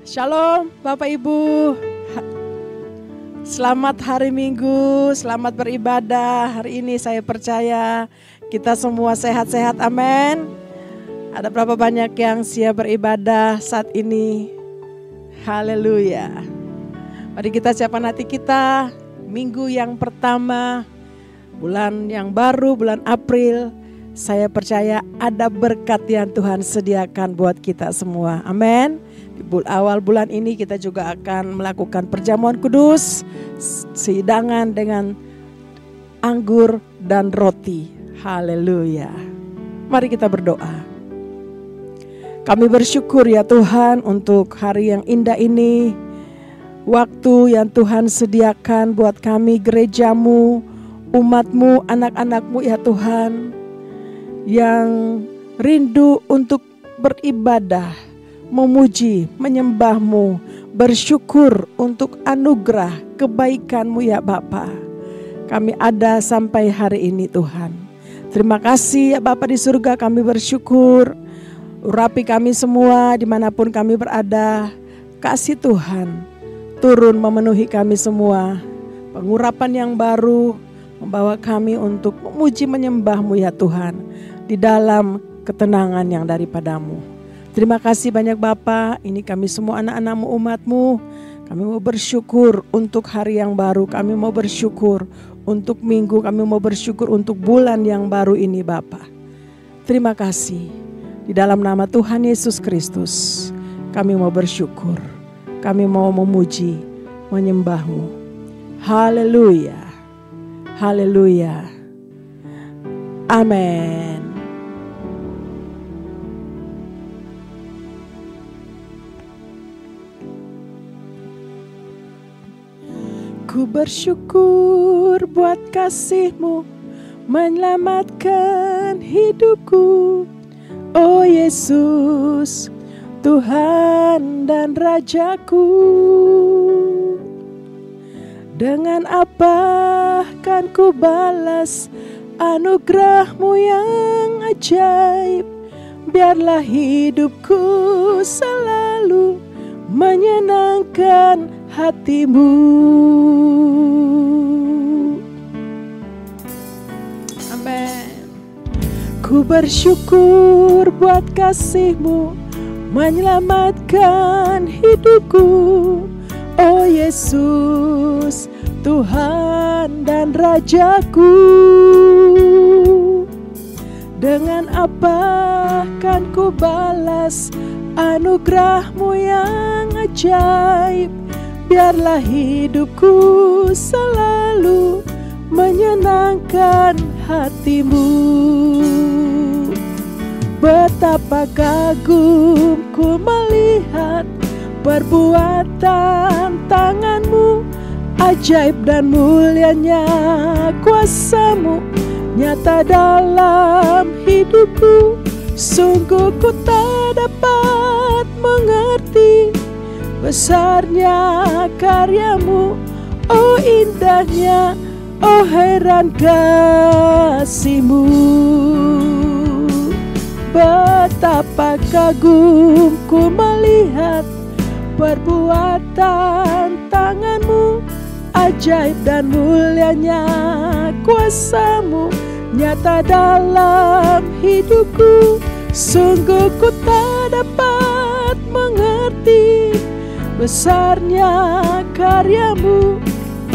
Shalom Bapak Ibu. Selamat hari Minggu, selamat beribadah. Hari ini saya percaya kita semua sehat-sehat, amin. Ada berapa banyak yang siap beribadah saat ini? Haleluya. Mari kita siapkan hati kita. Minggu yang pertama, bulan yang baru, bulan April. Saya percaya ada berkat yang Tuhan sediakan buat kita semua, amin. Di awal bulan ini kita juga akan melakukan perjamuan kudus, hidangan dengan anggur dan roti. Haleluya. Mari kita berdoa. Kami bersyukur ya Tuhan untuk hari yang indah ini. Waktu yang Tuhan sediakan buat kami, gerejamu, umatmu, anak-anakmu ya Tuhan. Yang rindu untuk beribadah, memuji, menyembahmu, bersyukur untuk anugerah kebaikanmu ya Bapa. Kami ada sampai hari ini Tuhan. Terima kasih ya Bapa di surga, kami bersyukur. Urapi kami semua dimanapun kami berada. Kasih Tuhan turun memenuhi kami semua. Pengurapan yang baru membawa kami untuk memuji menyembahmu ya Tuhan. Di dalam ketenangan yang daripadamu. Terima kasih banyak Bapa. Ini kami semua anak-anakmu, umatmu. Kami mau bersyukur untuk hari yang baru. Kami mau bersyukur untuk minggu. Kami mau bersyukur untuk bulan yang baru ini Bapa. Terima kasih. Di dalam nama Tuhan Yesus Kristus. Kami mau bersyukur. Kami mau memuji, menyembahmu. Haleluya. Haleluya. Amin. Ku bersyukur buat kasih-Mu menyelamatkan hidupku. Oh Yesus, Tuhan dan Rajaku. Dengan apa kan ku balas anugerah-Mu yang ajaib. Biarlah hidupku selalu menyenangkan hati-Mu. Amin. Ku bersyukur buat kasih-Mu menyelamatkan hidupku. Oh Yesus, Tuhan dan Rajaku. Dengan apa kan ku balas anugerah-Mu yang ajaib. Biarlah hidupku selalu menyenangkan hati-Mu. Betapa kagumku melihat perbuatan tangan-Mu. Ajaib dan mulianya kuasa-Mu nyata dalam hidupku. Sungguh ku tak dapat mengerti besarnya karya-Mu, oh indahnya, oh heran kasih-Mu. Betapa kagumku melihat perbuatan tangan-Mu. Ajaib dan mulianya kuasa-Mu nyata dalam hidupku. Sungguh ku tak dapat mengerti besarnya karya-Mu,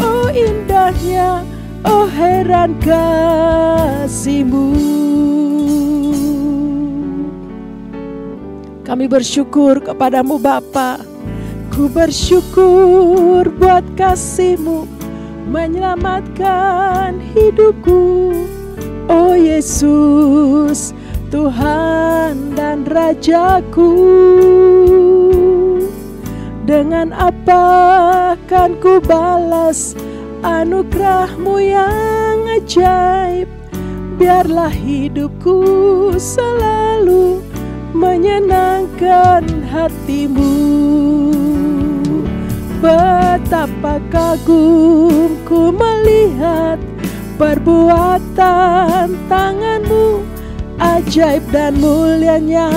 oh indahnya, oh heran kasih-Mu. Kami bersyukur kepadamu Bapa. Ku bersyukur buat kasih-Mu menyelamatkan hidupku. Oh Yesus, Tuhan dan Rajaku. Dengan apa kan ku balas anugerah-Mu yang ajaib. Biarlah hidupku selalu menyenangkan hati-Mu. Betapa kagumku melihat perbuatan tangan-Mu. Ajaib dan mulianya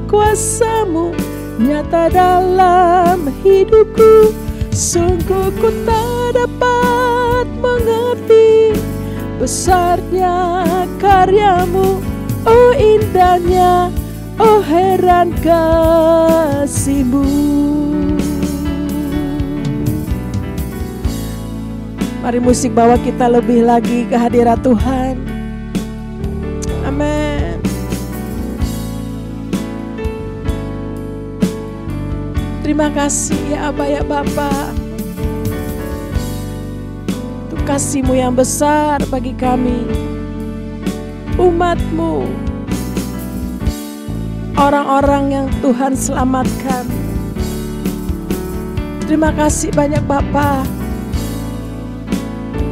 kuasa-Mu nyata dalam hidupku. Sungguh ku tak dapat mengerti besarnya karyamu, oh indahnya, oh heran kasih-Mu. Mari musik bawa kita lebih lagi ke hadirat Tuhan. Amin. Terima kasih ya Aba ya Bapa, untuk kasih-Mu yang besar bagi kami, umat-Mu, orang-orang yang Tuhan selamatkan. Terima kasih banyak Bapa,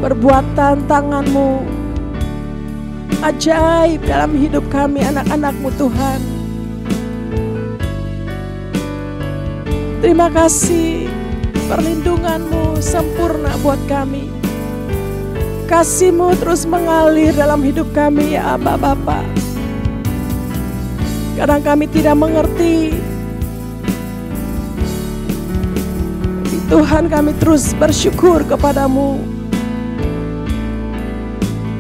perbuatan tangan-Mu ajaib dalam hidup kami, anak-anak-Mu Tuhan. Terima kasih perlindungan-Mu sempurna buat kami. Kasih-Mu terus mengalir dalam hidup kami ya Aba Bapa. Kadang kami tidak mengerti, Tuhan kami terus bersyukur kepadamu.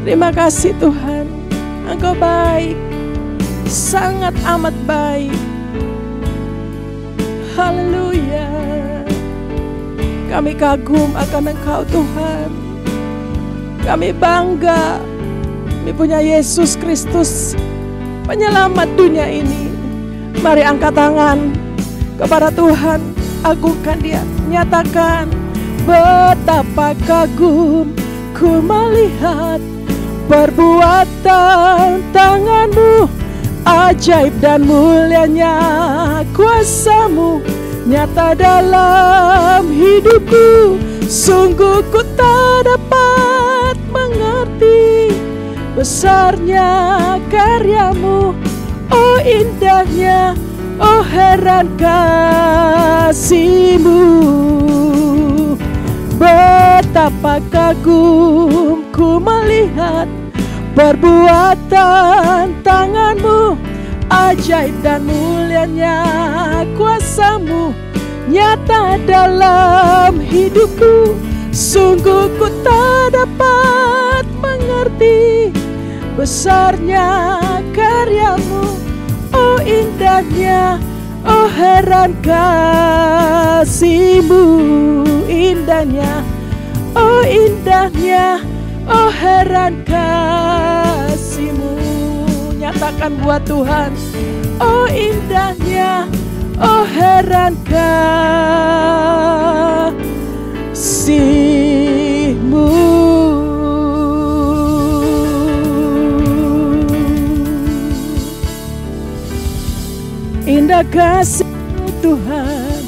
Terima kasih Tuhan, Engkau baik, sangat amat baik. Haleluya. Kami kagum akan Engkau Tuhan. Kami bangga, kami punya Yesus Kristus, penyelamat dunia ini. Mari angkat tangan kepada Tuhan, agungkan Dia, nyatakan betapa kagum ku melihat perbuatan tangan-Mu, ajaib dan mulianya kuasa-Mu nyata dalam hidupku. Sungguh ku tak dapat mengerti besarnya karya-Mu, oh indahnya, oh heran kasih-Mu. Betapa kagum ku melihat perbuatan tangan-Mu, ajaib dan mulianya kuasa-Mu nyata dalam hidupku. Sungguh ku tak dapat mengerti besarnya karya-Mu, oh indahnya, oh heran kasih-Mu. Indahnya, oh indahnya, oh heran kasih-Mu. Nyatakan buat Tuhan, oh indahnya, oh heran kasih-Mu. Indah kasih-Mu Tuhan,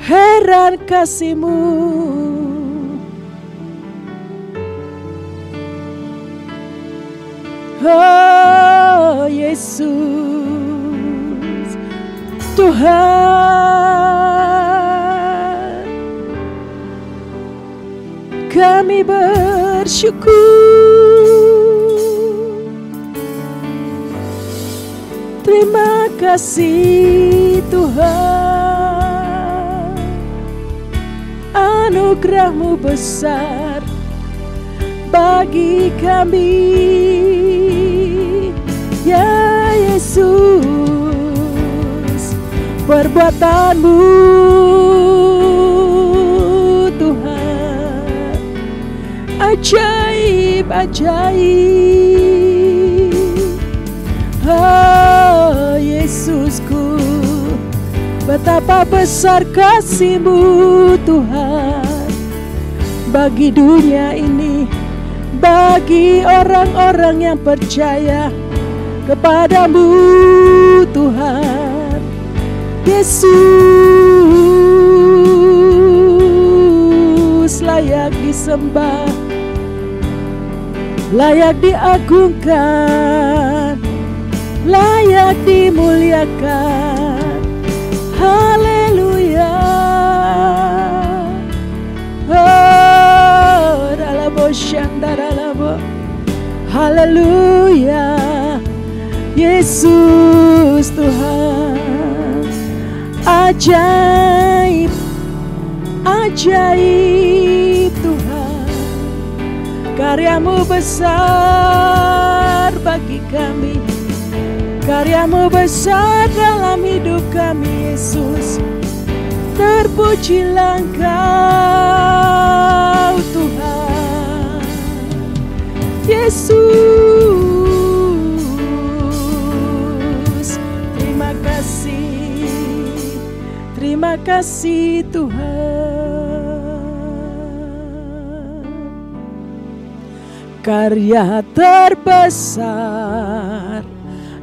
heran kasih-Mu. Oh Yesus Tuhan, kami bersyukur. Terima kasih Tuhan, anugerah-Mu besar bagi kami ya Yesus. Perbuatan-Mu Tuhan ajaib, ajaib. Oh Yesusku, betapa besar kasih-Mu Tuhan bagi dunia ini, bagi orang-orang yang percaya kepadamu Tuhan. Yesus layak disembah, layak diagungkan, layak dimuliakan. Haleluya. Oh, dalabo shandaralabo. Haleluya. Yesus Tuhan, Ajaib, ajaib Tuhan, karya-Mu besar bagi kami. Karya-Mu besar dalam hidup kami, Yesus. Terpujilah Engkau Tuhan, Yesus. Terima kasih Tuhan. Karya terbesar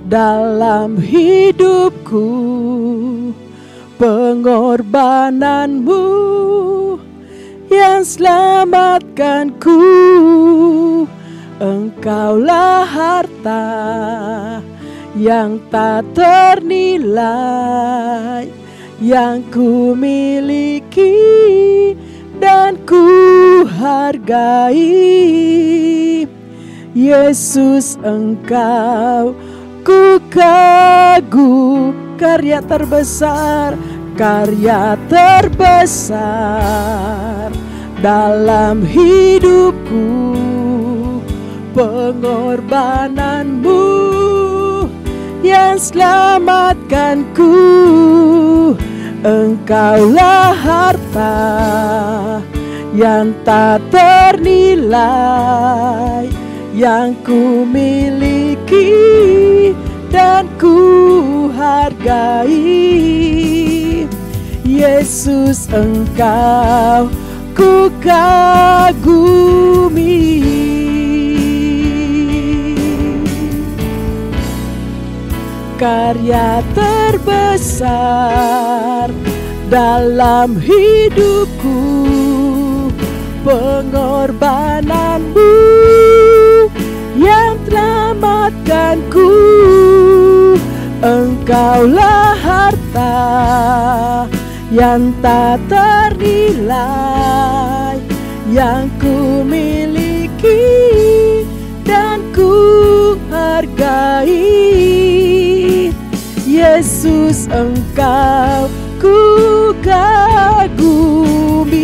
dalam hidupku, pengorbanan-Mu yang selamatkanku. Engkaulah harta yang tak ternilai, yang ku miliki dan ku hargai. Yesus, Engkau ku kagum. Karya terbesar, karya terbesar dalam hidupku, pengorbanan-Mu yang selamatkanku. Engkaulah harta yang tak ternilai, yang ku miliki dan ku hargai. Yesus, Engkau ku kagumi. Karya terbesar dalam hidupku, pengorbanan-Mu yang selamatkanku. Engkaulah harta yang tak ternilai, yang ku miliki dan ku hargai. Yesus, Engkau ku kagumi.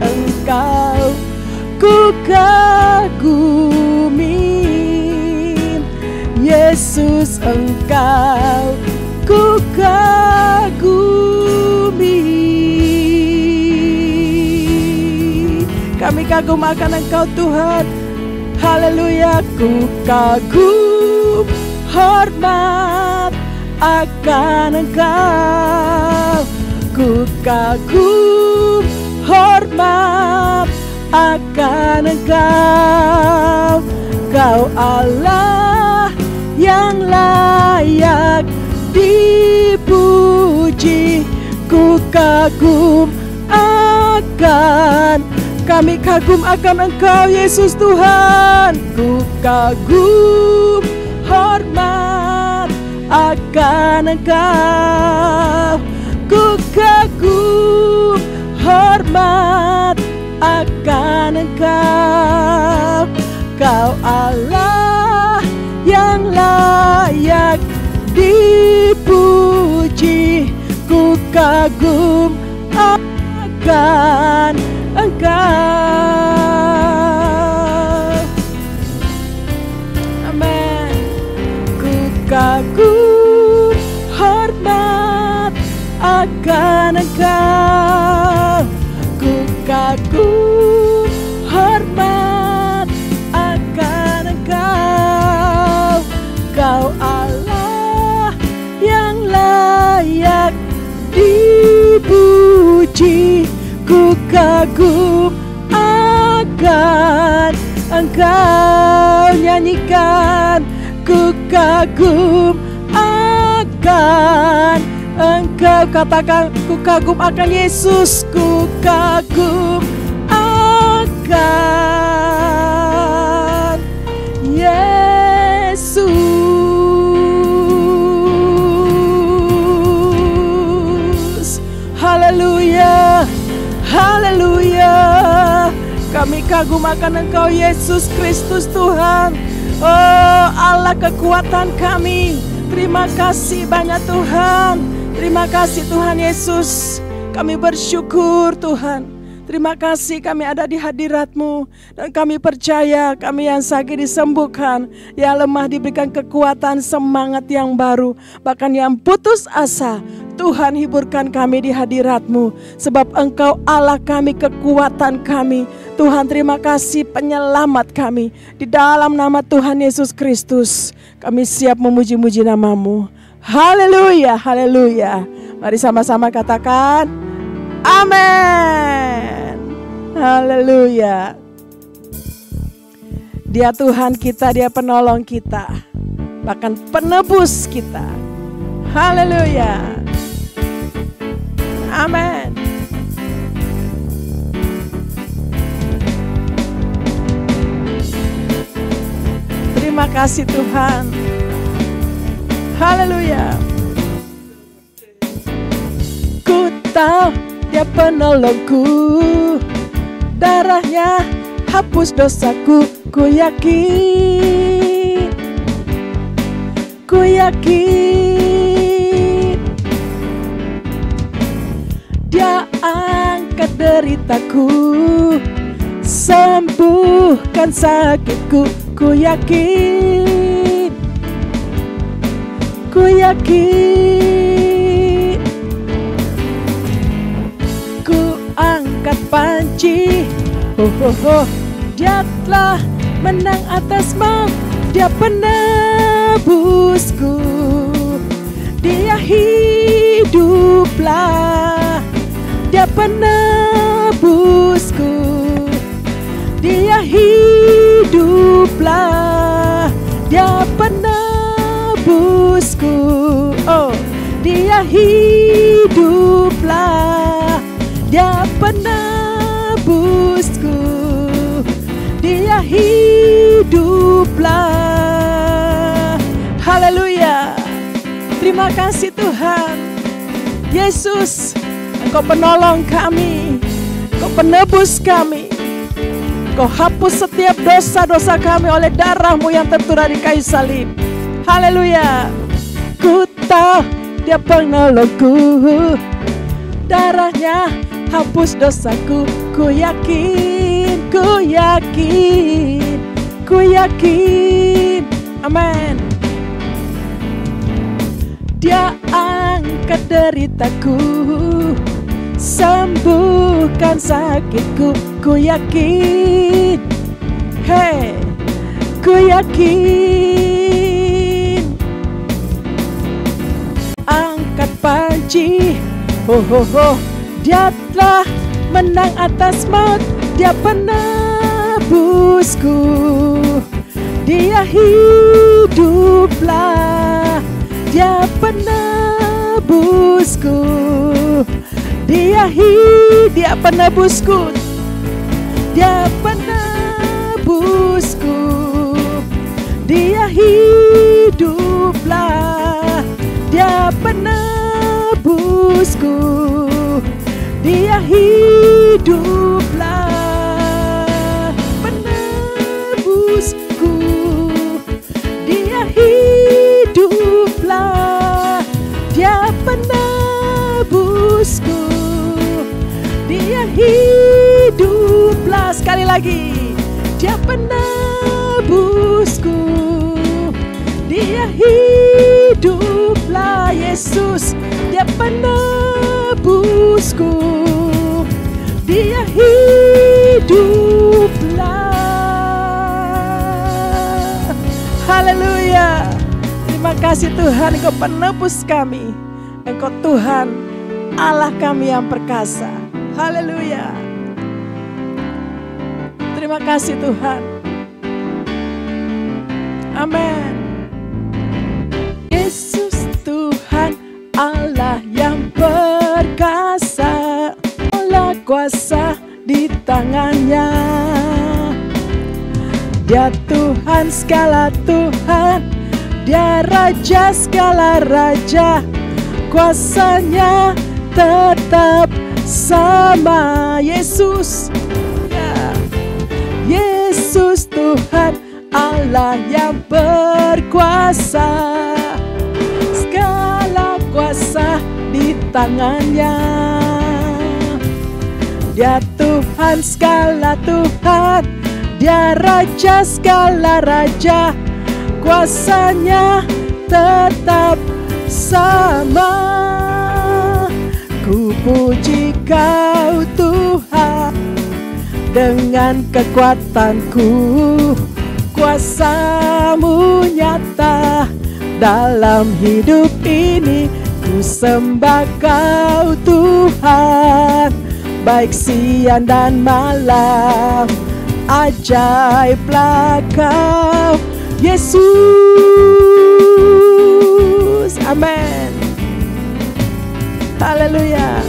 Engkau ku kagumi. Yesus, Engkau ku kagumi. Kami kagum akan Engkau Tuhan. Haleluya. Ku kagum, hormat akan Engkau. Ku kagum, hormat akan Engkau. Kau Allah yang layak dipuji. Ku kagum akan, kami kagum akan Engkau Yesus Tuhan. Ku kagum, hormat akan Engkau. Ku kagum, hormat akan Engkau. Kau Allah yang layak dipuji. Ku kagum akan Engkau. Amin. Ku kagum, hormat akan Engkau. Ku kagum, hormat akan Engkau. Kau Allah yang layak dipuji. Ku kagum akan Engkau. Nyanyikan. Ku kagum akan Engkau. Katakan, ku kagum akan Yesus. Ku kagum akan Yesus. Haleluya, haleluya. Kami kagum akan Engkau Yesus Kristus Tuhan. Oh Allah, kekuatan kami, Terima kasih banyak Tuhan. Terima kasih Tuhan Yesus. Kami bersyukur Tuhan. Terima kasih kami ada di hadirat-Mu. Dan kami percaya kami yang sakit disembuhkan. Yang lemah diberikan kekuatan, semangat yang baru. Bahkan yang putus asa, Tuhan hiburkan kami di hadirat-Mu. Sebab Engkau Allah kami, kekuatan kami. Tuhan terima kasih penyelamat kami. Di dalam nama Tuhan Yesus Kristus, kami siap memuji-muji nama-Mu. Haleluya, haleluya. Mari sama-sama katakan, amin. Haleluya. Dia Tuhan kita, Dia penolong kita, bahkan penebus kita. Haleluya. Amin. Terima kasih Tuhan. Haleluya. Ku tahu Dia penolongku, darahnya hapus dosaku, ku yakin, ku yakin. Dia angkat deritaku, sembuhkan sakitku, ku yakin, ku yakin. Ku angkat panci, Dia telah menang atas maut, Dia penebusku, Dia hiduplah, Dia penebusku, Dia hiduplah, Dia penebusku, oh, Dia hiduplah, Dia penebusku, Dia hiduplah. Haleluya. Terima kasih Tuhan Yesus, Engkau penolong kami, Engkau penebus kami, Engkau hapus setiap dosa-dosa kami oleh darah-Mu yang tercurah di kayu salib. Haleluya. Ku tahu Dia penolongku, darahnya hapus dosaku, ku yakin, ku yakin, ku yakin. Amin. Dia angkat deritaku, sembuhkan sakitku, ku yakin, hey, ku yakin. Angkat panci, Dia telah menang atas maut, Dia penebusku, Dia hiduplah, Dia penebusku, Dia penebusku, Dia penebusku, Dia hiduplah, Dia penebusku, Dia hiduplah, penebusku, Dia hiduplah, Dia penebusku, Dia hiduplah. Sekali lagi, Dia penebusku, Dia hiduplah. Yesus, Dia penebusku, Dia hiduplah. Haleluya. Terima kasih Tuhan, Engkau penebus kami, Engkau Tuhan Allah kami yang perkasa. Haleluya. Terima kasih Tuhan. Amin. Yesus Tuhan Allah yang perkasa, Allah kuasa di tangannya. Dia Tuhan segala Tuhan, Dia Raja segala Raja, kuasanya tetap sama. Yesus, ya. Yesus Tuhan Allah yang berkuasa, tangannya. Dia Tuhan segala Tuhan, Dia Raja segala Raja, kuasanya tetap sama. Ku puji Kau Tuhan dengan kekuatanku, kuasa-Mu nyata dalam hidup ini. Ku sembah Kau Tuhan, baik siang dan malam. Ajaiblah Kau Yesus. Amin. Haleluya.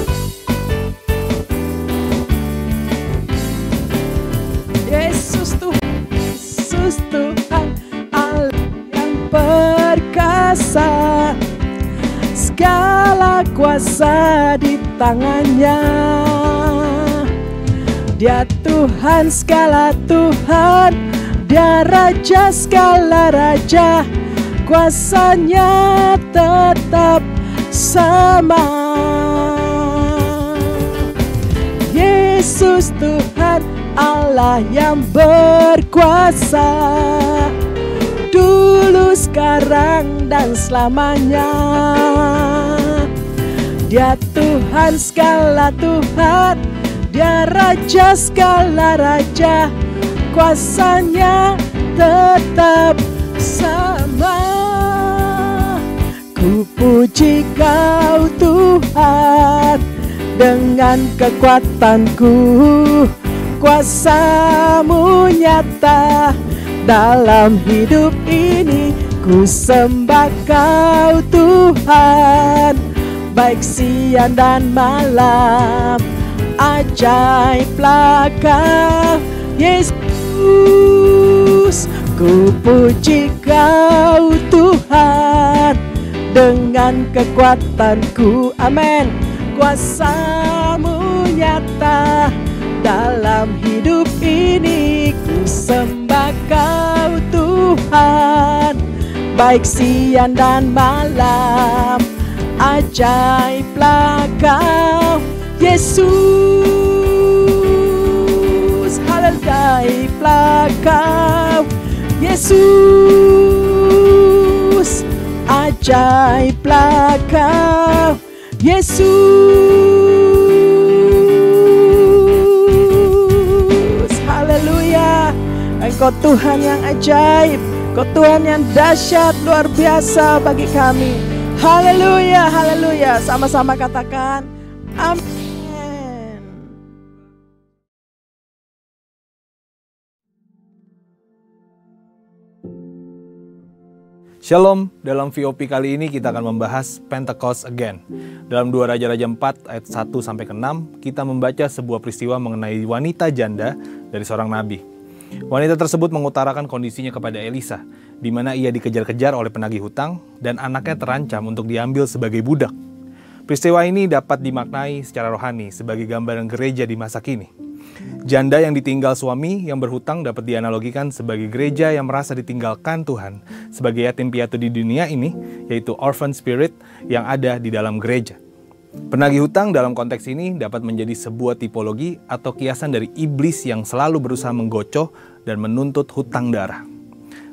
Yesus Tuhan Allah yang perkasa, segala kuasa di tangannya. Dia Tuhan segala Tuhan, Dia Raja segala Raja, kuasanya tetap sama. Yesus Tuhan Allah yang berkuasa, dulu, sekarang, dan selamanya. Dia Tuhan segala Tuhan, Dia Raja segala Raja, kuasanya tetap sama. Ku puji Kau Tuhan dengan kekuatanku, kuasa-Mu nyata dalam hidup ini. Ku sembah Kau Tuhan, baik siang dan malam. Ajaiblah Kau Yesus. Ku puji Kau Tuhan dengan kekuatanku. Amin. Kuasa-Mu nyata dalam hidup ini. Ku sembah Kau Tuhan, baik siang dan malam. Ajaiblah Kau Yesus. Ajaiblah Kau Yesus. Ajaiblah Kau Yesus. Haleluya. Engkau Tuhan yang ajaib, Engkau Tuhan yang dahsyat, luar biasa bagi kami. Haleluya, haleluya. Sama-sama katakan amin. Shalom, dalam VOP kali ini kita akan membahas Pentecost Again. Dalam 2 Raja-Raja 4 ayat 1-6, kita membaca sebuah peristiwa mengenai wanita janda dari seorang nabi. Wanita tersebut mengutarakan kondisinya kepada Elisa, di mana ia dikejar-kejar oleh penagih hutang dan anaknya terancam untuk diambil sebagai budak. Peristiwa ini dapat dimaknai secara rohani sebagai gambaran gereja di masa kini. Janda yang ditinggal suami yang berhutang dapat dianalogikan sebagai gereja yang merasa ditinggalkan Tuhan sebagai yatim piatu di dunia ini, yaitu orphan spirit yang ada di dalam gereja. Penagih hutang dalam konteks ini dapat menjadi sebuah tipologi atau kiasan dari iblis yang selalu berusaha menggocoh dan menuntut hutang darah.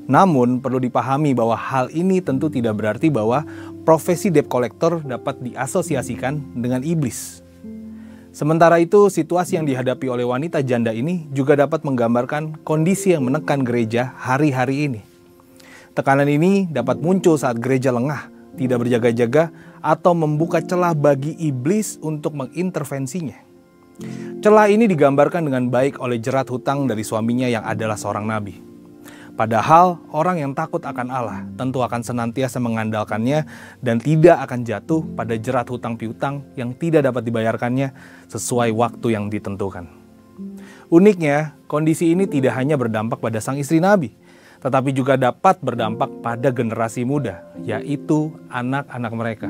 Namun perlu dipahami bahwa hal ini tentu tidak berarti bahwa profesi debt collector dapat diasosiasikan dengan iblis. Sementara itu, situasi yang dihadapi oleh wanita janda ini juga dapat menggambarkan kondisi yang menekan gereja hari-hari ini. Tekanan ini dapat muncul saat gereja lengah, tidak berjaga-jaga, atau membuka celah bagi iblis untuk mengintervensinya. Celah ini digambarkan dengan baik oleh jerat hutang dari suaminya yang adalah seorang nabi. Padahal orang yang takut akan Allah tentu akan senantiasa mengandalkannya dan tidak akan jatuh pada jerat hutang piutang yang tidak dapat dibayarkannya sesuai waktu yang ditentukan. Uniknya, kondisi ini tidak hanya berdampak pada sang istri nabi, tetapi juga dapat berdampak pada generasi muda, yaitu anak-anak mereka.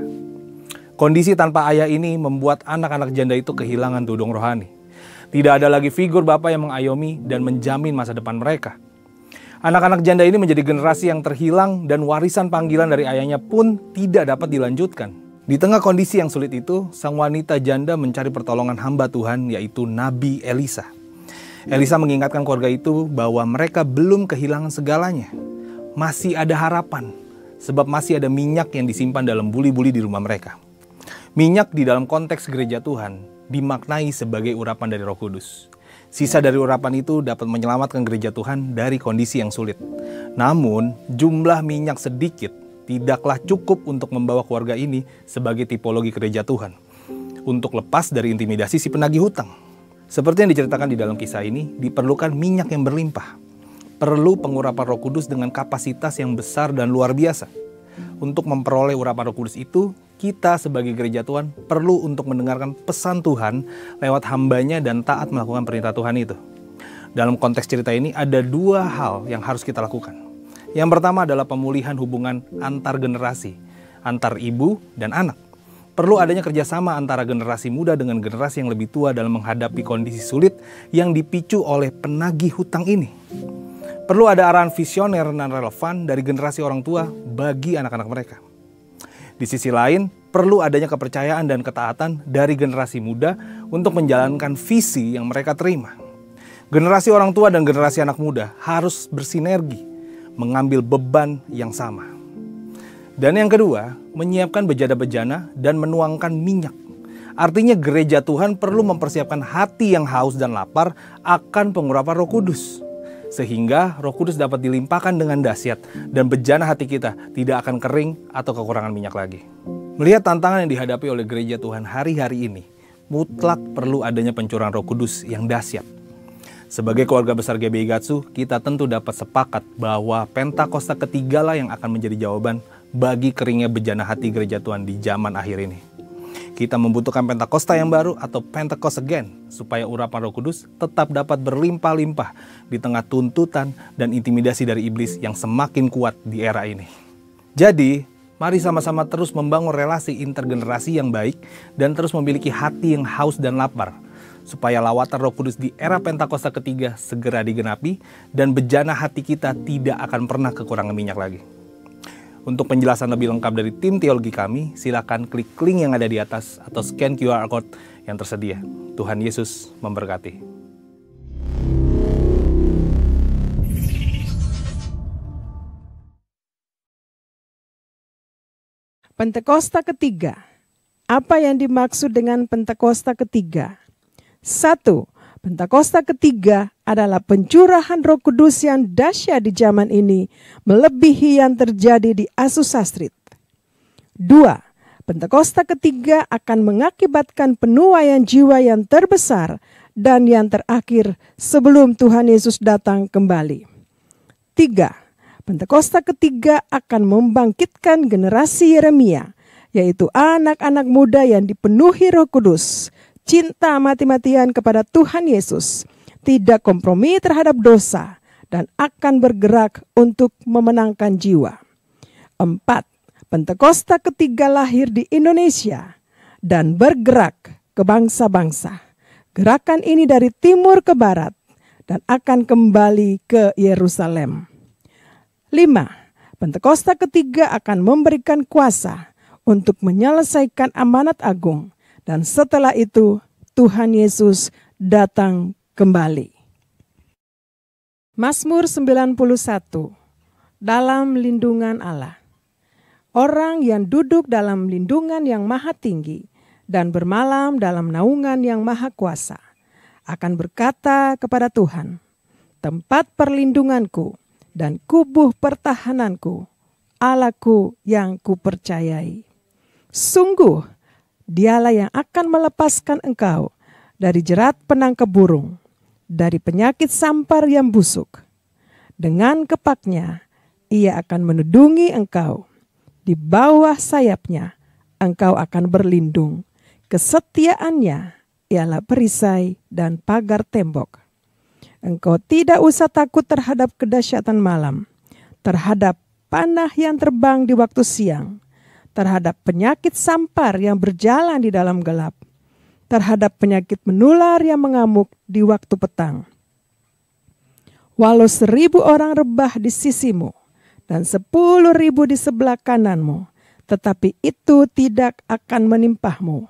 Kondisi tanpa ayah ini membuat anak-anak janda itu kehilangan tudung rohani. Tidak ada lagi figur bapa yang mengayomi dan menjamin masa depan mereka. Anak-anak janda ini menjadi generasi yang terhilang dan warisan panggilan dari ayahnya pun tidak dapat dilanjutkan. Di tengah kondisi yang sulit itu, sang wanita janda mencari pertolongan hamba Tuhan, yaitu Nabi Elisa. Elisa mengingatkan keluarga itu bahwa mereka belum kehilangan segalanya. Masih ada harapan, sebab masih ada minyak yang disimpan dalam buli-buli di rumah mereka. Minyak di dalam konteks gereja Tuhan dimaknai sebagai urapan dari Roh Kudus. Sisa dari urapan itu dapat menyelamatkan gereja Tuhan dari kondisi yang sulit. Namun, jumlah minyak sedikit tidaklah cukup untuk membawa keluarga ini sebagai tipologi gereja Tuhan untuk lepas dari intimidasi si penagih hutang. Seperti yang diceritakan di dalam kisah ini, diperlukan minyak yang berlimpah. Perlu pengurapan Roh Kudus dengan kapasitas yang besar dan luar biasa. Untuk memperoleh urapan Roh Kudus itu, kita sebagai gereja Tuhan perlu untuk mendengarkan pesan Tuhan lewat hambanya dan taat melakukan perintah Tuhan itu. Dalam konteks cerita ini ada dua hal yang harus kita lakukan. Yang pertama adalah pemulihan hubungan antar generasi, antar ibu dan anak. Perlu adanya kerjasama antara generasi muda dengan generasi yang lebih tua dalam menghadapi kondisi sulit yang dipicu oleh penagih hutang ini. Perlu ada arahan visioner dan relevan dari generasi orang tua bagi anak-anak mereka. Di sisi lain, perlu adanya kepercayaan dan ketaatan dari generasi muda untuk menjalankan visi yang mereka terima. Generasi orang tua dan generasi anak muda harus bersinergi, mengambil beban yang sama. Dan yang kedua, menyiapkan bejana-bejana dan menuangkan minyak. Artinya gereja Tuhan perlu mempersiapkan hati yang haus dan lapar akan pengurapan Roh Kudus. Sehingga Roh Kudus dapat dilimpahkan dengan dahsyat dan bejana hati kita tidak akan kering atau kekurangan minyak lagi. Melihat tantangan yang dihadapi oleh gereja Tuhan hari-hari ini, mutlak perlu adanya pencurahan Roh Kudus yang dahsyat. Sebagai keluarga besar GBI Gatsu, kita tentu dapat sepakat bahwa Pentakosta ketigalah yang akan menjadi jawaban bagi keringnya bejana hati gereja Tuhan di zaman akhir ini. Kita membutuhkan Pentakosta yang baru atau Pentecost Again, supaya urapan Roh Kudus tetap dapat berlimpah-limpah di tengah tuntutan dan intimidasi dari iblis yang semakin kuat di era ini. Jadi, mari sama-sama terus membangun relasi intergenerasi yang baik dan terus memiliki hati yang haus dan lapar, supaya lawatan Roh Kudus di era Pentakosta ketiga segera digenapi dan bejana hati kita tidak akan pernah kekurangan minyak lagi. Untuk penjelasan lebih lengkap dari tim teologi kami, silakan klik link yang ada di atas atau scan QR code yang tersedia. Tuhan Yesus memberkati. Pentakosta ketiga. Apa yang dimaksud dengan Pentakosta ketiga? 1. Pentakosta ketiga adalah pencurahan Roh Kudus yang dahsyat di zaman ini, melebihi yang terjadi di Azusa Street. 2. Pentakosta ketiga akan mengakibatkan penuaian jiwa yang terbesar dan yang terakhir sebelum Tuhan Yesus datang kembali. 3. Pentakosta ketiga akan membangkitkan generasi Yeremia, yaitu anak-anak muda yang dipenuhi Roh Kudus, cinta mati-matian kepada Tuhan Yesus, tidak kompromi terhadap dosa, dan akan bergerak untuk memenangkan jiwa. 4. Pentakosta ketiga lahir di Indonesia dan bergerak ke bangsa-bangsa. Gerakan ini dari timur ke barat dan akan kembali ke Yerusalem. 5. Pentakosta ketiga akan memberikan kuasa untuk menyelesaikan amanat agung. Dan setelah itu, Tuhan Yesus datang kembali. Mazmur 91. Dalam lindungan Allah. Orang yang duduk dalam lindungan yang maha tinggi dan bermalam dalam naungan yang maha kuasa akan berkata kepada Tuhan, tempat perlindunganku dan kubuh pertahananku, Allahku yang kupercayai. Sungguh, Dialah yang akan melepaskan engkau dari jerat penangkap burung, dari penyakit sampar yang busuk. Dengan kepaknya, ia akan menudungi engkau. Di bawah sayapnya, engkau akan berlindung. Kesetiaannya ialah perisai dan pagar tembok. Engkau tidak usah takut terhadap kedahsyatan malam, terhadap panah yang terbang di waktu siang, terhadap penyakit sampar yang berjalan di dalam gelap, terhadap penyakit menular yang mengamuk di waktu petang. Walau 1.000 orang rebah di sisimu dan 10.000 di sebelah kananmu, tetapi itu tidak akan menimpahmu.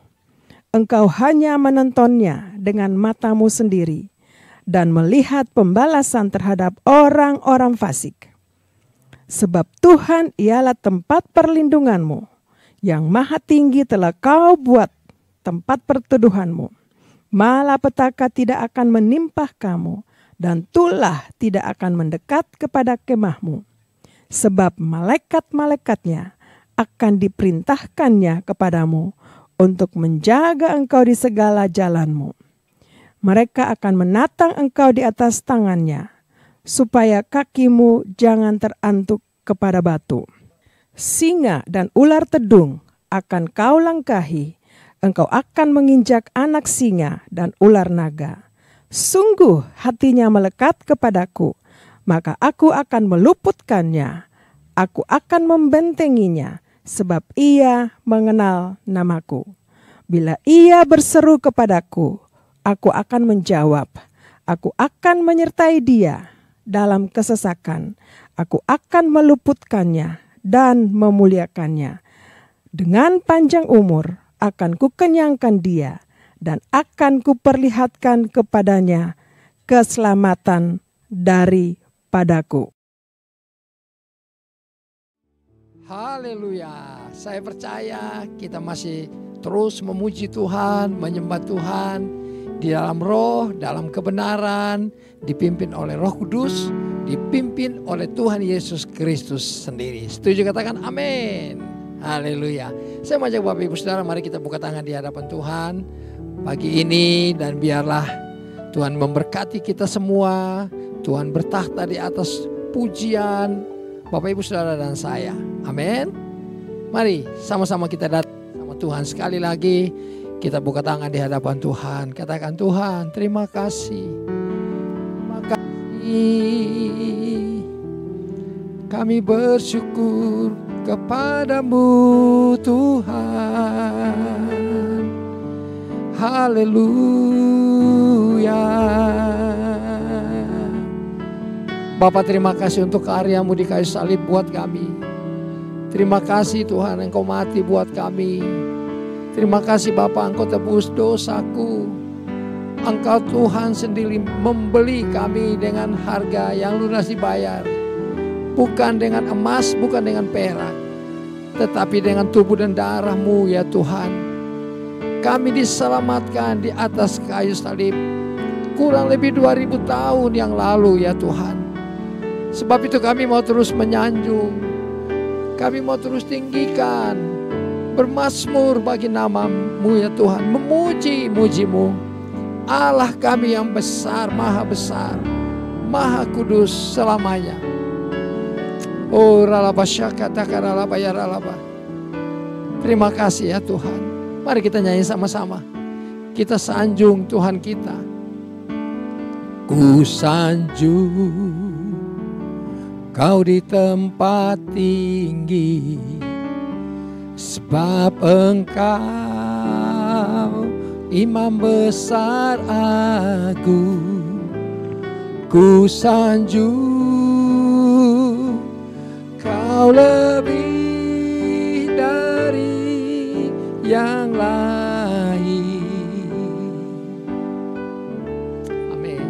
Engkau hanya menontonnya dengan matamu sendiri dan melihat pembalasan terhadap orang-orang fasik. Sebab Tuhan ialah tempat perlindunganmu, yang maha tinggi telah kau buat tempat perteduhanmu. Malapetaka tidak akan menimpa kamu, dan tulah tidak akan mendekat kepada kemahmu. Sebab malaikat-malaikatnya akan diperintahkannya kepadamu untuk menjaga engkau di segala jalanmu. Mereka akan menatang engkau di atas tangannya, supaya kakimu jangan terantuk kepada batu. Singa dan ular tedung akan kau langkahi, engkau akan menginjak anak singa dan ular naga. Sungguh hatinya melekat kepadaku, maka aku akan meluputkannya. Aku akan membentenginya, sebab ia mengenal namaku. Bila ia berseru kepadaku, aku akan menjawab. Aku akan menyertai dia dalam kesesakan. Aku akan meluputkannya dan memuliakannya. Dengan panjang umur akan kukenyangkan dia, dan akan kuperlihatkan kepadanya keselamatan daripadaku. Haleluya. Saya percaya kita masih terus memuji Tuhan, menyembah Tuhan di dalam roh, dalam kebenaran, dipimpin oleh Roh Kudus, dipimpin oleh Tuhan Yesus Kristus sendiri. Setuju, katakan amin. Haleluya. Saya mengajak Bapak Ibu Saudara, mari kita buka tangan di hadapan Tuhan pagi ini, dan biarlah Tuhan memberkati kita semua. Tuhan bertakhta di atas pujian Bapak Ibu Saudara dan saya. Amin. Mari sama-sama kita datang sama Tuhan. Sekali lagi kita buka tangan di hadapan Tuhan. Katakan, Tuhan terima kasih. Terima kasih. Kami bersyukur kepadamu Tuhan. Haleluya. Bapak, terima kasih untuk karya-Mu di kayu salib buat kami. Terima kasih Tuhan, Engkau mati buat kami. Terima kasih Bapak, Engkau tebus dosaku. Engkau Tuhan sendiri membeli kami dengan harga yang lunas dibayar. Bukan dengan emas, bukan dengan perak, tetapi dengan tubuh dan darah-Mu ya Tuhan. Kami diselamatkan di atas kayu salib kurang lebih 2000 tahun yang lalu ya Tuhan. Sebab itu kami mau terus menyanjung, kami mau terus tinggikan, bermazmur bagi nama-Mu ya Tuhan, memuji-muji-Mu. Allah kami yang besar, maha kudus selamanya. Oh ralaba syakata karalaba ya ralaba. Terima kasih ya Tuhan. Mari kita nyanyi sama-sama. Kita sanjung Tuhan kita. Ku sanjung Kau di tempat tinggi, sebab Engkau Imam besar agung. Ku sanjung Kau lebih dari yang lain. Amin.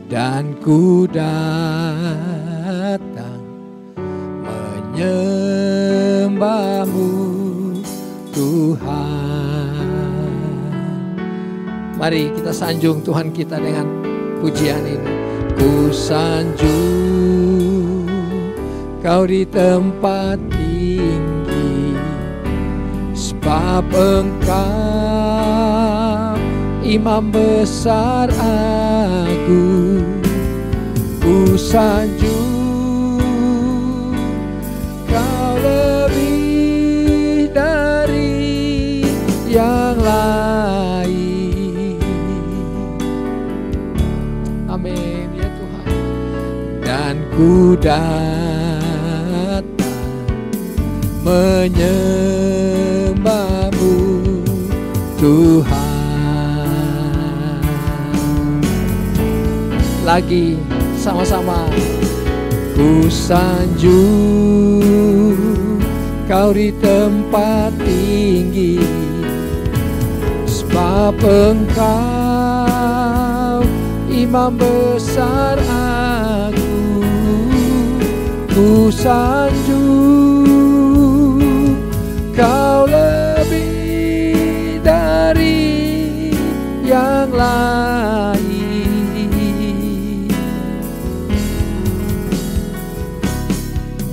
Dan ku datang menyembah-Mu Tuhan. Mari kita sanjung Tuhan kita dengan pujian ini. Ku sanjung Kau di tempat tinggi, sebab Engkau Imam besar agung. Ku sanjung Kau lebih dari yang lain. Amin ya Tuhan. Dan ku datang menyembah-Mu Tuhan. Lagi sama-sama. Ku sanjung Kau di tempat tinggi, sebab Engkau imam besar aku. Ku sanjung Kau lebih dari yang lain,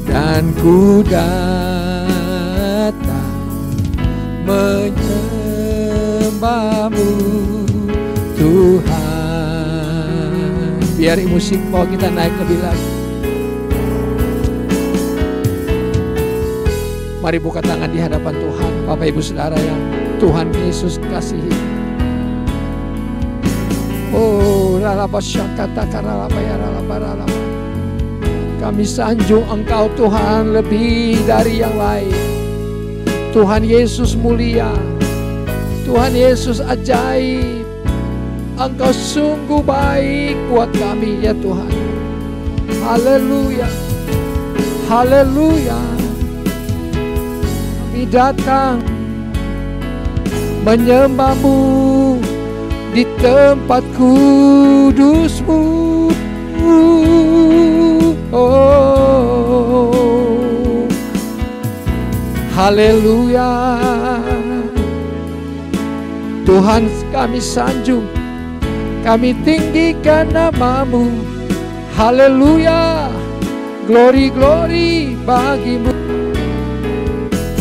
dan ku datang menyembahmu Tuhan. Biar musik mau kita naik lebih lagi. Mari buka tangan di hadapan Tuhan, Bapak Ibu Saudara yang Tuhan Yesus kasihi. Oh, kami sanjung Engkau Tuhan lebih dari yang lain. Tuhan Yesus mulia, Tuhan Yesus ajaib. Engkau sungguh baik buat kami ya Tuhan. Haleluya, haleluya. Kami datang menyembahmu di tempat kudus-Mu. Oh, haleluya. Tuhan, kami sanjung, kami tinggikan nama-Mu. Haleluya, glory, glory bagi-Mu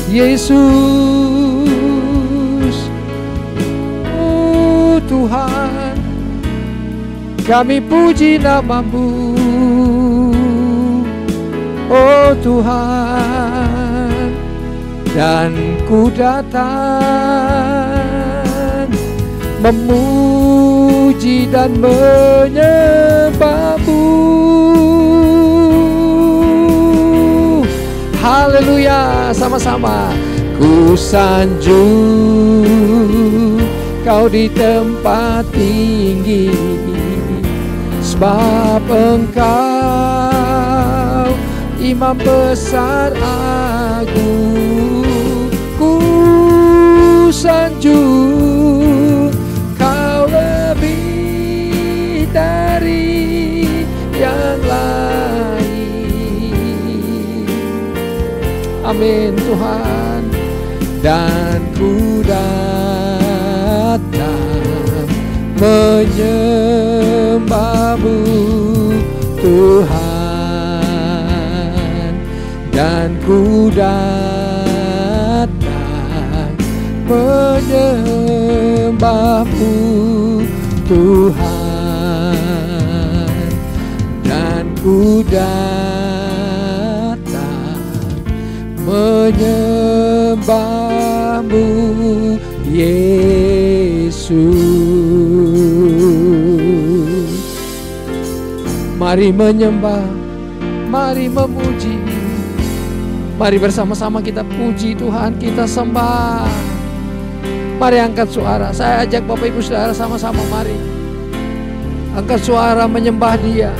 Yesus. Oh Tuhan, kami puji nama-Mu. Oh Tuhan, dan ku datang memuji dan menyembah-Mu. Haleluya, sama-sama. Ku sanjung Kau di tempat tinggi, sebab Engkau imam besar agung. Ku sanjung Kau lebih dari yang lain. Amin Tuhan. Dan ku datang menyembah-Mu Tuhan, dan ku datang menyembah-Mu Tuhan, dan ku datang menyembah-Mu Yesus. Mari menyembah, mari memuji, mari bersama-sama kita puji Tuhan, kita sembah. Mari angkat suara, saya ajak Bapak Ibu Saudara sama-sama, mari angkat suara menyembah Dia,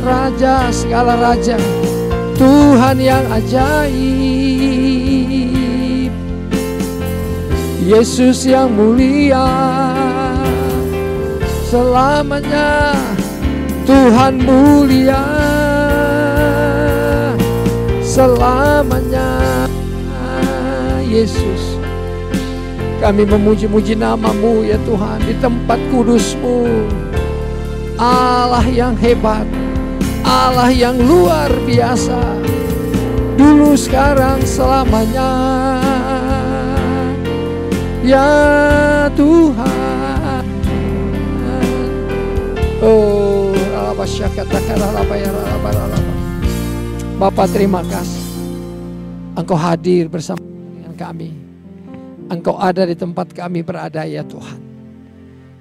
Raja segala raja, Tuhan yang ajaib, Yesus yang mulia, selamanya Tuhan mulia, selamanya Yesus. Kami memuji-muji nama-Mu ya Tuhan di tempat kudus-Mu. Allah yang hebat, Allah yang luar biasa, dulu sekarang selamanya ya Tuhan. Oh, Bapa, terima kasih Engkau hadir bersama dengan kami. Engkau ada di tempat kami berada ya Tuhan.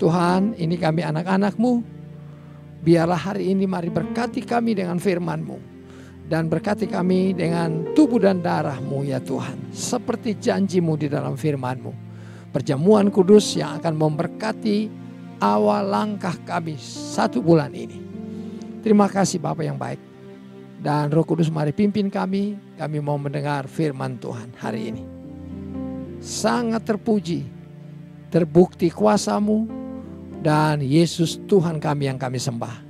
Tuhan, ini kami anak-anak-Mu. Biarlah hari ini mari berkati kami dengan firman-Mu, dan berkati kami dengan tubuh dan darah-Mu ya Tuhan, seperti janji-Mu di dalam firman-Mu. Perjamuan kudus yang akan memberkati awal langkah kami 1 bulan ini. Terima kasih Bapa yang baik. Dan Roh Kudus mari pimpin kami mau mendengar firman Tuhan hari ini. Sangat terpuji, terbukti kuasa-Mu, dan Yesus Tuhan kami yang kami sembah.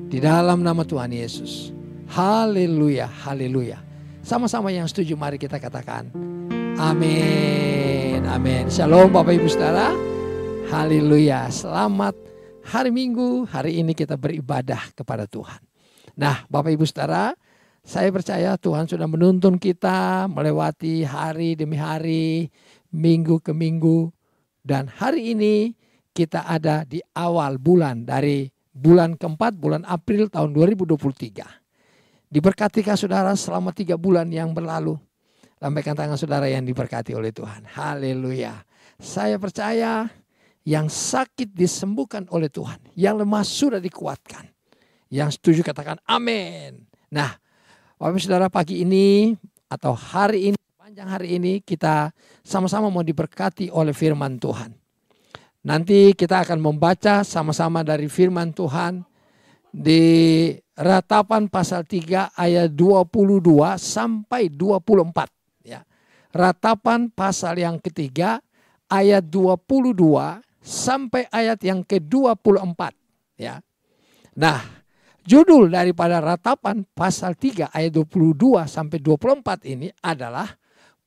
Di dalam nama Tuhan Yesus. Haleluya, haleluya. Sama-sama yang setuju mari kita katakan amin, amin. Shalom Bapak Ibu Saudara. Haleluya. Selamat hari Minggu. Hari ini kita beribadah kepada Tuhan. Nah, Bapak Ibu Saudara, saya percaya Tuhan sudah menuntun kita melewati hari demi hari, minggu ke minggu. Dan hari ini kita ada di awal bulan, dari bulan keempat, bulan April tahun 2023. Diberkatikah saudara selama 3 bulan yang berlalu? Lambaikan tangan saudara yang diberkati oleh Tuhan. Haleluya. Saya percaya yang sakit disembuhkan oleh Tuhan, yang lemah sudah dikuatkan. Yang setuju katakan amin. Nah, Bapak Saudara, pagi ini atau hari ini, sepanjang hari ini kita sama-sama mau diberkati oleh firman Tuhan. Nanti kita akan membaca sama-sama dari firman Tuhan di Ratapan pasal 3 ayat 22 sampai 24. Ya. Ratapan pasal yang ketiga ayat 22 sampai ayat yang ke-24. Ya. Nah, judul daripada Ratapan pasal 3 ayat 22 sampai 24 ini adalah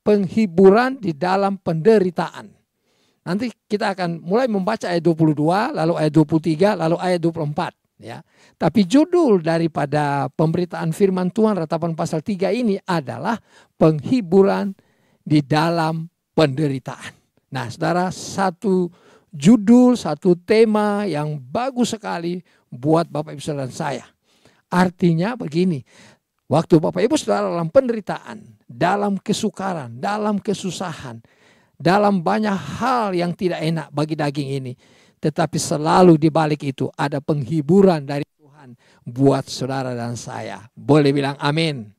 penghiburan di dalam penderitaan. Nanti kita akan mulai membaca ayat 22, lalu ayat 23, lalu ayat 24. Ya. Tapi judul daripada pemberitaan firman Tuhan Ratapan pasal 3 ini adalah penghiburan di dalam penderitaan. Nah, saudara, satu judul, satu tema yang bagus sekali buat Bapak Ibu Saudara dan saya. Artinya begini, waktu Bapak Ibu Saudara dalam penderitaan, dalam kesukaran, dalam kesusahan, dalam banyak hal yang tidak enak bagi daging ini, tetapi selalu di balik itu ada penghiburan dari Tuhan buat saudara dan saya. Boleh bilang amin.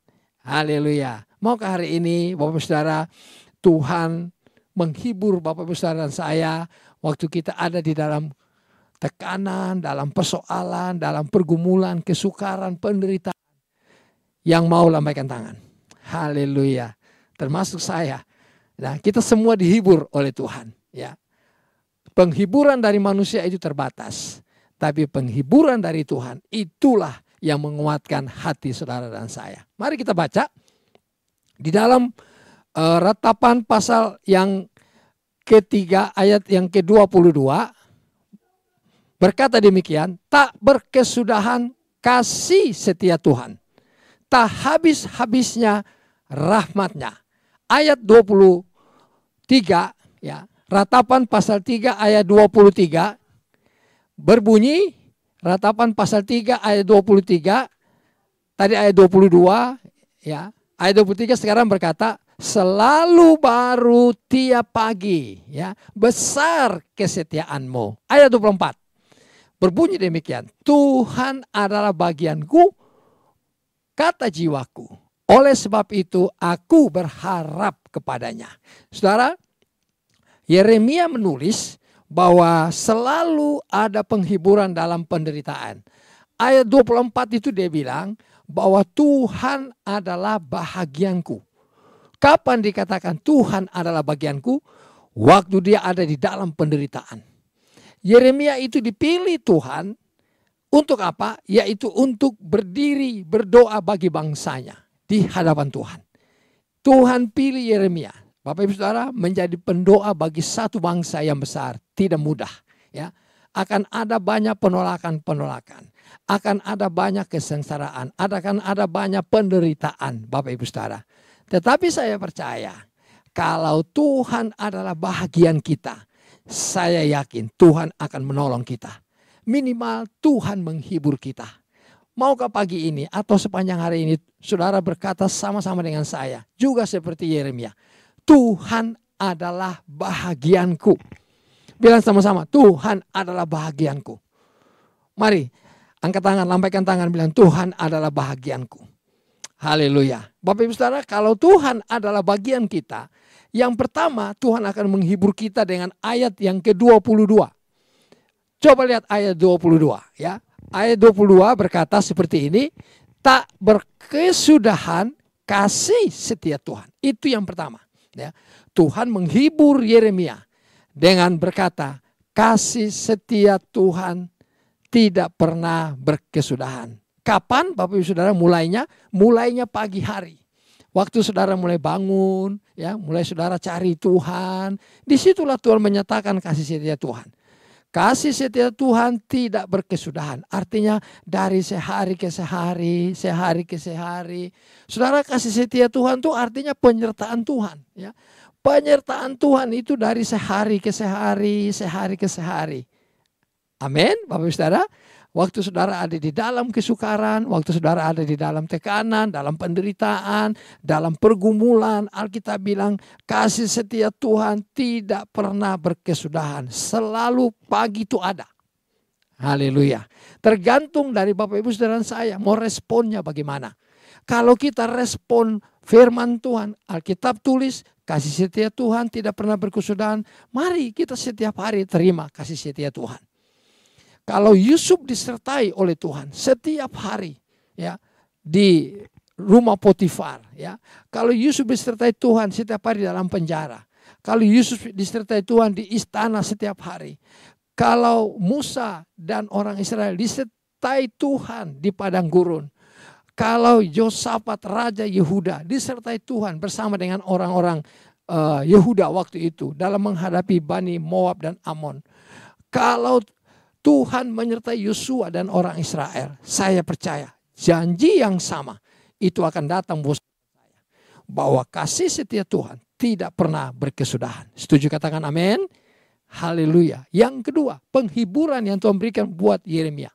Haleluya. Maukah hari ini Bapak Ibu Saudara, Tuhan menghibur Bapak Ibu Saudara dan saya waktu kita ada di dalam tekanan, dalam persoalan, dalam pergumulan, kesukaran, penderitaan. Yang mau lambaikan tangan. Haleluya. Termasuk saya. Nah, kita semua dihibur oleh Tuhan. Ya. Penghiburan dari manusia itu terbatas. Tapi penghiburan dari Tuhan itulah yang menguatkan hati saudara dan saya. Mari kita baca. Di dalam Ratapan pasal yang ketiga ayat yang ke-22. Berkata demikian, tak berkesudahan kasih setia Tuhan, tak habis-habisnya rahmatnya. Ayat 23, ya, Ratapan pasal 3 ayat 23 berbunyi, Ratapan pasal 3 ayat 23, tadi ayat 22, ya, ayat 23 sekarang berkata, selalu baru tiap pagi, ya, besar kesetiaanmu. Ayat 24. Berbunyi demikian, Tuhan adalah bagianku, kata jiwaku. Oleh sebab itu aku berharap kepadanya. Saudara, Yeremia menulis bahwa selalu ada penghiburan dalam penderitaan. Ayat 24 itu dia bilang bahwa Tuhan adalah bahagianku. Kapan dikatakan Tuhan adalah bagianku? Waktu dia ada di dalam penderitaan. Yeremia itu dipilih Tuhan untuk apa? Yaitu untuk berdiri berdoa bagi bangsanya di hadapan Tuhan. Tuhan pilih Yeremia, Bapak Ibu Saudara, menjadi pendoa bagi satu bangsa yang besar, tidak mudah. Ya, akan ada banyak penolakan-penolakan, akan ada banyak kesengsaraan, akan ada banyak penderitaan, Bapak Ibu Saudara. Tetapi saya percaya kalau Tuhan adalah bahagian kita, saya yakin Tuhan akan menolong kita. Minimal Tuhan menghibur kita. Maukah pagi ini atau sepanjang hari ini saudara berkata sama-sama dengan saya, juga seperti Yeremia, Tuhan adalah bahagianku. Bilang sama-sama, Tuhan adalah bahagianku. Mari angkat tangan, lambaikan tangan, bilang Tuhan adalah bahagianku. Haleluya. Bapak Ibu Saudara, kalau Tuhan adalah bagian kita, yang pertama Tuhan akan menghibur kita dengan ayat yang ke-22. Coba lihat ayat 22 ya. Ayat 22 berkata seperti ini, tak berkesudahan kasih setia Tuhan. Itu yang pertama. Ya. Tuhan menghibur Yeremia dengan berkata, kasih setia Tuhan tidak pernah berkesudahan. Kapan Bapak Ibu Saudara mulainya? Mulainya pagi hari. Waktu saudara mulai bangun, ya, mulai saudara cari Tuhan, disitulah Tuhan menyatakan kasih setia Tuhan. Kasih setia Tuhan tidak berkesudahan. Artinya dari sehari ke sehari, sehari ke sehari. Saudara, kasih setia Tuhan itu artinya penyertaan Tuhan. Ya. Penyertaan Tuhan itu dari sehari ke sehari, sehari ke sehari. Amin, Bapak Ibu Saudara. Waktu saudara ada di dalam kesukaran, waktu saudara ada di dalam tekanan, dalam penderitaan, dalam pergumulan, Alkitab bilang kasih setia Tuhan tidak pernah berkesudahan. Selalu pagi itu ada. Haleluya. Tergantung dari Bapak Ibu Saudara saya mau responnya bagaimana. Kalau kita respon firman Tuhan, Alkitab tulis kasih setia Tuhan tidak pernah berkesudahan. Mari kita setiap hari terima kasih setia Tuhan. Kalau Yusuf disertai oleh Tuhan setiap hari, ya, di rumah Potifar, ya. Kalau Yusuf disertai Tuhan setiap hari dalam penjara. Kalau Yusuf disertai Tuhan di istana setiap hari. Kalau Musa dan orang Israel disertai Tuhan di padang gurun. Kalau Yosafat Raja Yehuda disertai Tuhan bersama dengan orang-orang Yehuda waktu itu dalam menghadapi Bani Moab dan Amon. Kalau Tuhan menyertai Yosua dan orang Israel, saya percaya janji yang sama itu akan datang buat saya. Bahwa kasih setia Tuhan tidak pernah berkesudahan. Setuju katakan amin? Haleluya. Yang kedua, penghiburan yang Tuhan berikan buat Yeremia.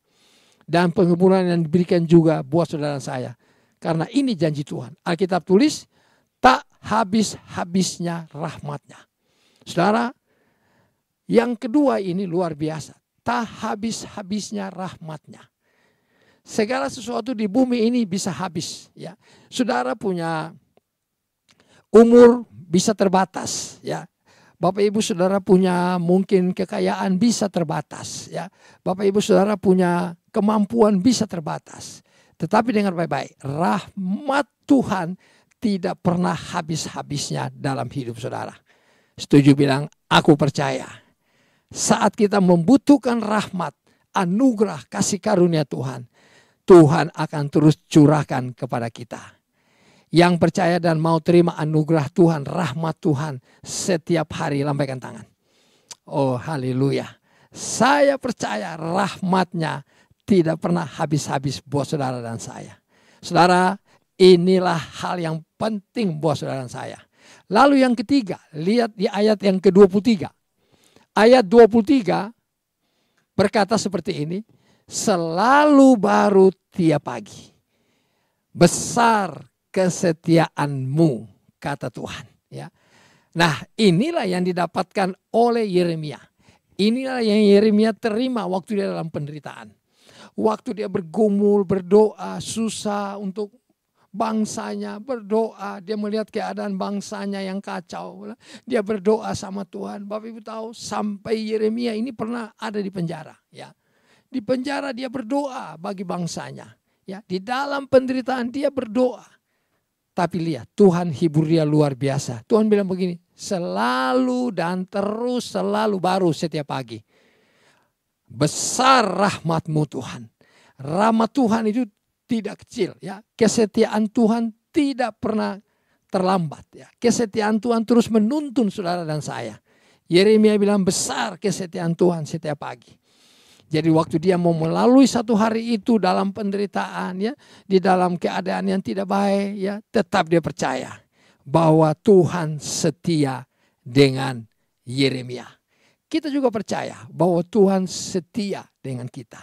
Dan penghiburan yang diberikan juga buat saudara saya. Karena ini janji Tuhan. Alkitab tulis, tak habis-habisnya rahmatnya. Saudara, yang kedua ini luar biasa. Tak habis-habisnya rahmatnya. Segala sesuatu di bumi ini bisa habis. Ya. Saudara punya umur bisa terbatas. Ya. Bapak Ibu Saudara punya mungkin kekayaan bisa terbatas. Ya. Bapak Ibu Saudara punya kemampuan bisa terbatas. Tetapi dengar baik-baik. Rahmat Tuhan tidak pernah habis-habisnya dalam hidup saudara. Setuju bilang, aku percaya. Saat kita membutuhkan rahmat, anugerah, kasih karunia Tuhan, Tuhan akan terus curahkan kepada kita. Yang percaya dan mau terima anugerah Tuhan, rahmat Tuhan setiap hari, lambaikan tangan. Oh haleluya. Saya percaya rahmatnya tidak pernah habis-habis buat saudara dan saya. Saudara, inilah hal yang penting buat saudara dan saya. Lalu yang ketiga, lihat di ayat yang ke-23. Ayat 23 berkata seperti ini, selalu baru tiap pagi. Besar kesetiaanmu, kata Tuhan. Ya. Nah, inilah yang didapatkan oleh Yeremia. Inilah yang Yeremia terima waktu dia dalam penderitaan. Waktu dia bergumul, berdoa, susah untuk bangsanya, berdoa, dia melihat keadaan bangsanya yang kacau. Dia berdoa sama Tuhan. Bapak Ibu tahu sampai Yeremia ini pernah ada di penjara. Ya. Di penjara dia berdoa bagi bangsanya. Ya. Di dalam penderitaan dia berdoa. Tapi lihat Tuhan hibur dia luar biasa. Tuhan bilang begini, selalu dan terus selalu baru setiap pagi. Besar rahmatmu Tuhan. Rahmat Tuhan itu tidak kecil, ya. Kesetiaan Tuhan tidak pernah terlambat, ya. Kesetiaan Tuhan terus menuntun saudara dan saya. Yeremia bilang besar kesetiaan Tuhan setiap pagi. Jadi waktu dia mau melalui satu hari itu dalam penderitaan, ya, di dalam keadaan yang tidak baik, ya, tetap dia percaya bahwa Tuhan setia dengan Yeremia. Kita juga percaya bahwa Tuhan setia dengan kita.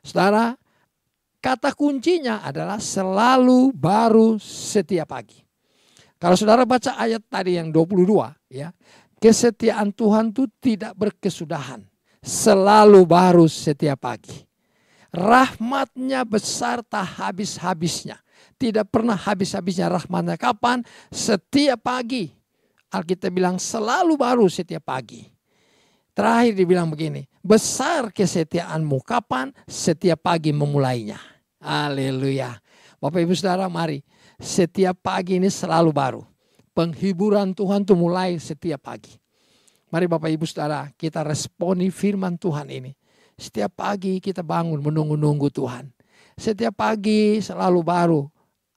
Saudara, kata kuncinya adalah selalu baru setiap pagi. Kalau saudara baca ayat tadi yang 22, ya, kesetiaan Tuhan itu tidak berkesudahan. Selalu baru setiap pagi. Rahmatnya besar tak habis-habisnya. Tidak pernah habis-habisnya rahmatnya. Kapan? Setiap pagi. Alkitab bilang selalu baru setiap pagi. Terakhir dibilang begini, besar kesetiaanmu. Kapan? Setiap pagi memulainya. Haleluya. Bapak Ibu Saudara, mari setiap pagi ini selalu baru. Penghiburan Tuhan itu mulai setiap pagi. Mari Bapak Ibu Saudara, kita responi firman Tuhan ini. Setiap pagi kita bangun menunggu-nunggu Tuhan. Setiap pagi selalu baru.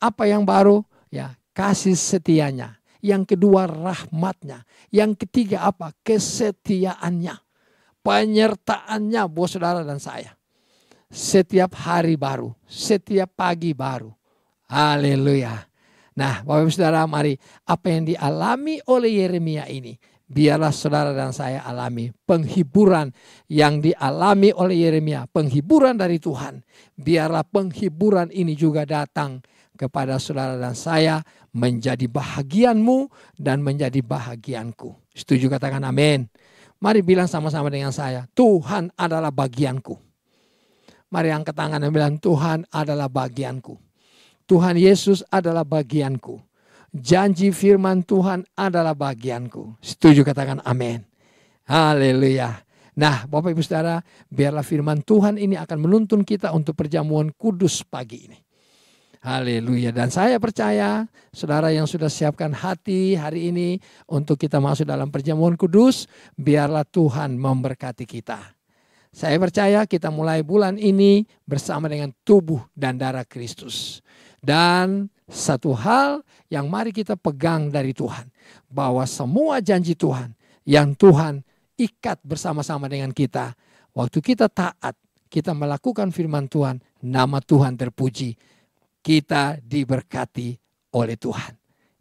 Apa yang baru? Ya, kasih setianya. Yang kedua, rahmatnya. Yang ketiga apa? Kesetiaannya. Penyertaannya buat saudara dan saya. Setiap hari baru. Setiap pagi baru. Haleluya. Nah, Bapak Ibu Saudara, mari apa yang dialami oleh Yeremia ini, biarlah saudara dan saya alami. Penghiburan yang dialami oleh Yeremia, penghiburan dari Tuhan. Biarlah penghiburan ini juga datang kepada saudara dan saya, menjadi bahagianmu dan menjadi bahagianku. Setuju, katakan amin. Mari bilang sama-sama dengan saya, Tuhan adalah bagianku. Mari angkat tangan dan bilang, Tuhan adalah bagianku. Tuhan Yesus adalah bagianku. Janji firman Tuhan adalah bagianku. Setuju, katakan amin. Haleluya. Nah, Bapak Ibu Saudara, biarlah firman Tuhan ini akan menuntun kita untuk perjamuan kudus pagi ini. Haleluya. Dan saya percaya saudara yang sudah siapkan hati hari ini untuk kita masuk dalam perjamuan kudus, biarlah Tuhan memberkati kita. Saya percaya kita mulai bulan ini bersama dengan tubuh dan darah Kristus. Dan satu hal yang mari kita pegang dari Tuhan, bahwa semua janji Tuhan yang Tuhan ikat bersama-sama dengan kita, waktu kita taat, kita melakukan firman Tuhan, nama Tuhan terpuji, kita diberkati oleh Tuhan.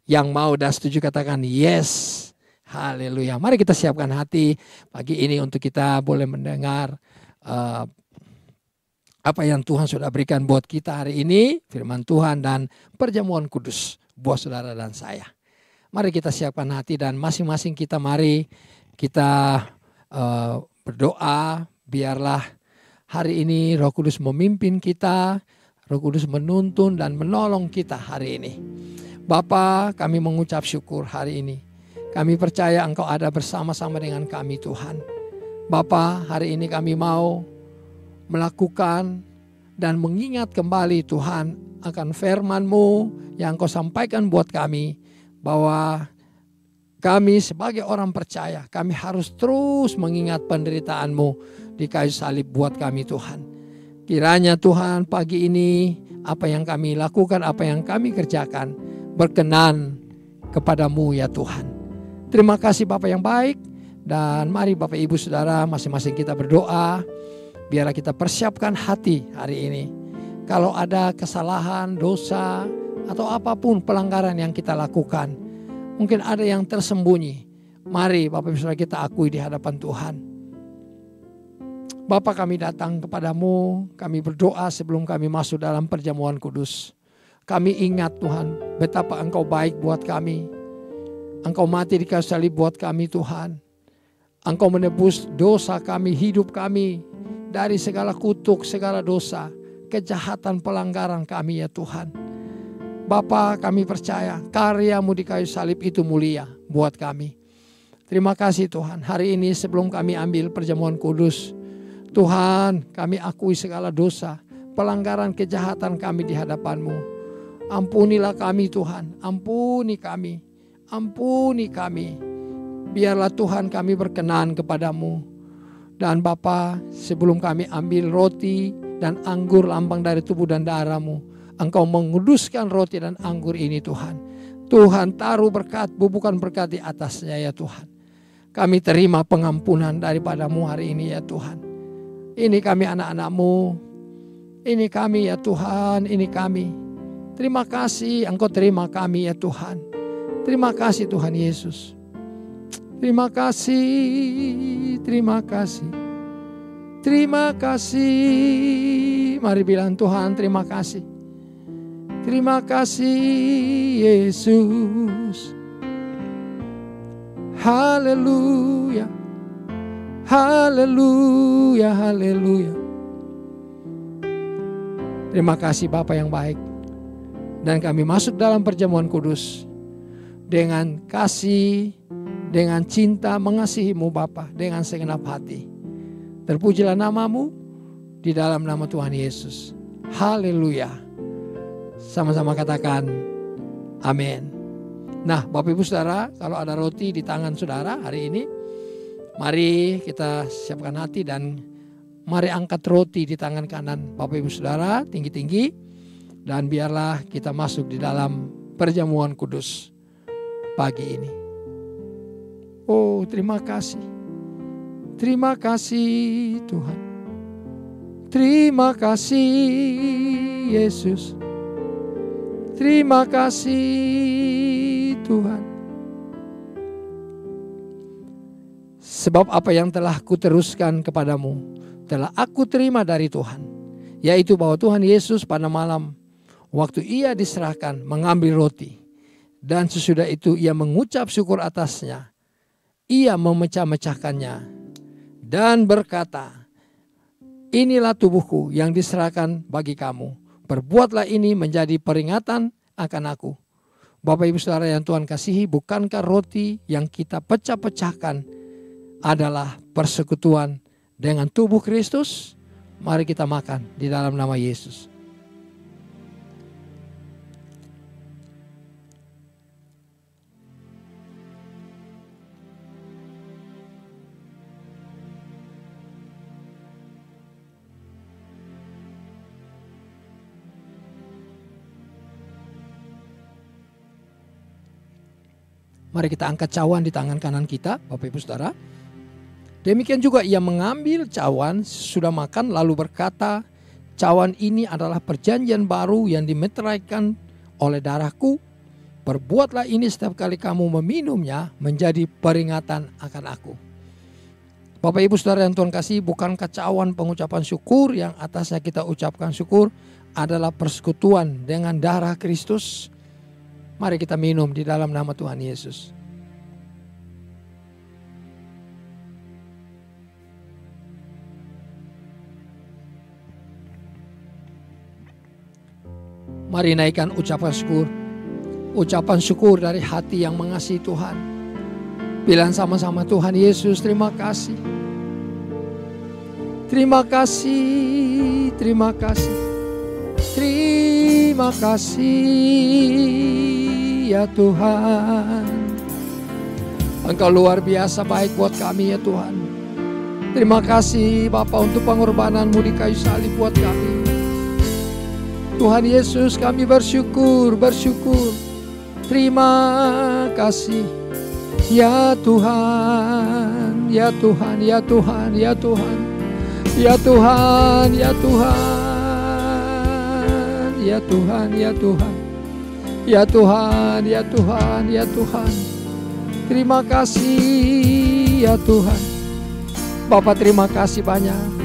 Yang mau dan setuju katakan yes. Haleluya. Mari kita siapkan hati pagi ini untuk kita boleh mendengar apa yang Tuhan sudah berikan buat kita hari ini, firman Tuhan dan perjamuan kudus buat saudara dan saya. Mari kita siapkan hati dan masing-masing kita mari kita berdoa, biarlah hari ini Roh Kudus memimpin kita, Roh Kudus menuntun dan menolong kita hari ini. Bapa, kami mengucap syukur hari ini. Kami percaya Engkau ada bersama-sama dengan kami Tuhan. Bapa, hari ini kami mau melakukan dan mengingat kembali Tuhan akan firman-Mu yang Engkau sampaikan buat kami, bahwa kami sebagai orang percaya, kami harus terus mengingat penderitaan-Mu di kayu salib buat kami Tuhan. Kiranya Tuhan pagi ini apa yang kami lakukan, apa yang kami kerjakan berkenan kepadamu ya Tuhan. Terima kasih Bapak yang baik. Dan mari Bapak Ibu Saudara masing-masing kita berdoa. Biarlah kita persiapkan hati hari ini. Kalau ada kesalahan, dosa, atau apapun pelanggaran yang kita lakukan, mungkin ada yang tersembunyi. Mari Bapak Ibu Saudara kita akui di hadapan Tuhan. Bapa, kami datang kepadamu, kami berdoa sebelum kami masuk dalam perjamuan kudus. Kami ingat Tuhan, betapa Engkau baik buat kami. Engkau mati di kayu salib buat kami Tuhan. Engkau menebus dosa kami, hidup kami dari segala kutuk, segala dosa, kejahatan, pelanggaran kami ya Tuhan. Bapa, kami percaya karya-Mu di kayu salib itu mulia buat kami. Terima kasih Tuhan, hari ini sebelum kami ambil perjamuan kudus, Tuhan, kami akui segala dosa, pelanggaran, kejahatan kami di hadapan-Mu. Ampunilah kami Tuhan, ampuni kami, ampuni kami. Biarlah Tuhan kami berkenan kepadamu. Dan Bapa, sebelum kami ambil roti dan anggur lambang dari tubuh dan darah-Mu, Engkau menguduskan roti dan anggur ini Tuhan. Tuhan taruh berkat, bubukan berkat di atasnya ya Tuhan. Kami terima pengampunan daripada-Mu hari ini ya Tuhan. Ini kami anak-anak-Mu, ini kami ya Tuhan, ini kami. Terima kasih Engkau terima kami ya Tuhan. Terima kasih Tuhan Yesus. Terima kasih, terima kasih, terima kasih. Mari bilang Tuhan terima kasih. Terima kasih Yesus. Haleluya. Haleluya, haleluya. Terima kasih Bapa yang baik. Dan kami masuk dalam perjamuan kudus dengan kasih, dengan cinta mengasihi-Mu Bapa, dengan segenap hati. Terpujilah nama-Mu di dalam nama Tuhan Yesus. Haleluya. Sama-sama katakan amin. Nah, Bapak Ibu Saudara, kalau ada roti di tangan saudara hari ini, mari kita siapkan hati dan mari angkat roti di tangan kanan Bapak Ibu Saudara tinggi-tinggi, dan biarlah kita masuk di dalam perjamuan kudus pagi ini. Oh, terima kasih. Terima kasih Tuhan. Terima kasih Yesus. Terima kasih Tuhan. Sebab apa yang telah kuteruskan kepadamu telah aku terima dari Tuhan, yaitu bahwa Tuhan Yesus pada malam waktu ia diserahkan mengambil roti, dan sesudah itu ia mengucap syukur atasnya. Ia memecah-mecahkannya dan berkata, inilah tubuhku yang diserahkan bagi kamu. Perbuatlah ini menjadi peringatan akan aku. Bapak Ibu Saudara yang Tuhan kasihi, bukankah roti yang kita pecah-pecahkan adalah persekutuan dengan tubuh Kristus? Mari kita makan di dalam nama Yesus. Mari kita angkat cawan di tangan kanan kita, Bapak Ibu Saudara. Demikian juga ia mengambil cawan sudah makan lalu berkata, cawan ini adalah perjanjian baru yang dimeteraikan oleh darahku. Perbuatlah ini setiap kali kamu meminumnya menjadi peringatan akan aku. Bapak Ibu Saudara yang Tuhan kasih, bukankah cawan pengucapan syukur yang atasnya kita ucapkan syukur adalah persekutuan dengan darah Kristus? Mari kita minum di dalam nama Tuhan Yesus. Mari naikkan ucapan syukur. Ucapan syukur dari hati yang mengasihi Tuhan. Bilang sama-sama, Tuhan Yesus, terima kasih. Terima kasih, terima kasih. Terima kasih ya Tuhan. Engkau luar biasa baik buat kami ya Tuhan. Terima kasih Bapa untuk pengorbanan-Mu di kayu salib buat kami. Tuhan Yesus, kami bersyukur. Terima kasih ya Tuhan, ya Tuhan, ya Tuhan, ya Tuhan, ya Tuhan, ya Tuhan. Ya Tuhan, ya Tuhan, ya Tuhan, ya Tuhan, ya Tuhan. Terima kasih ya Tuhan. Bapak terima kasih banyak.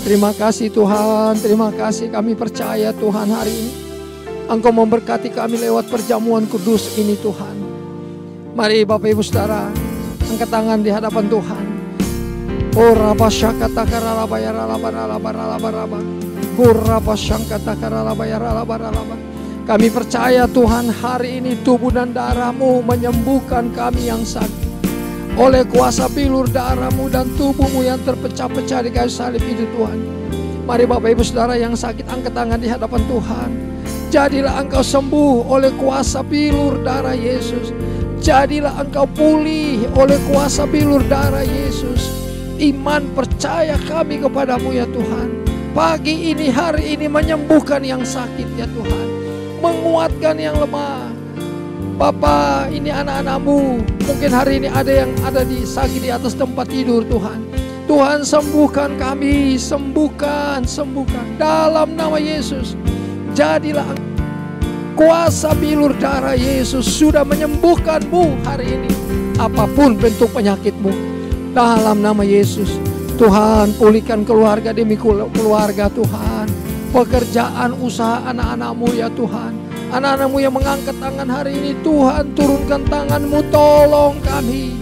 Terima kasih Tuhan, terima kasih, kami percaya Tuhan hari ini Engkau memberkati kami lewat perjamuan kudus ini Tuhan. Mari Bapak Ibu Saudara, angkat tangan di hadapan Tuhan. Oh Rabba Syakata Karalaba ya Ralaba Ralaba Ralaba Ralaba. Kami percaya Tuhan hari ini tubuh dan darah-Mu menyembuhkan kami yang sakit. Oleh kuasa bilur darah-Mu dan tubuh-Mu yang terpecah-pecah di kayu salib itu Tuhan. Mari Bapak Ibu Saudara yang sakit angkat tangan di hadapan Tuhan. Jadilah engkau sembuh oleh kuasa bilur darah Yesus. Jadilah engkau pulih oleh kuasa bilur darah Yesus. Iman percaya kami kepadamu ya Tuhan. Pagi ini, hari ini menyembuhkan yang sakit ya Tuhan. Menguatkan yang lemah. Bapa, ini anak-anak-Mu. Mungkin hari ini ada yang ada di sakit di atas tempat tidur Tuhan. Tuhan sembuhkan kami, sembuhkan. Dalam nama Yesus. Jadilah kuasa bilur darah Yesus sudah menyembuhkan-Mu hari ini. Apapun bentuk penyakit-Mu. Dalam nama Yesus. Tuhan, pulihkan keluarga demi keluarga Tuhan. Pekerjaan, usaha anak-anak-Mu ya Tuhan. Anak-anak-Mu yang mengangkat tangan hari ini, Tuhan turunkan tangan-Mu, tolong kami.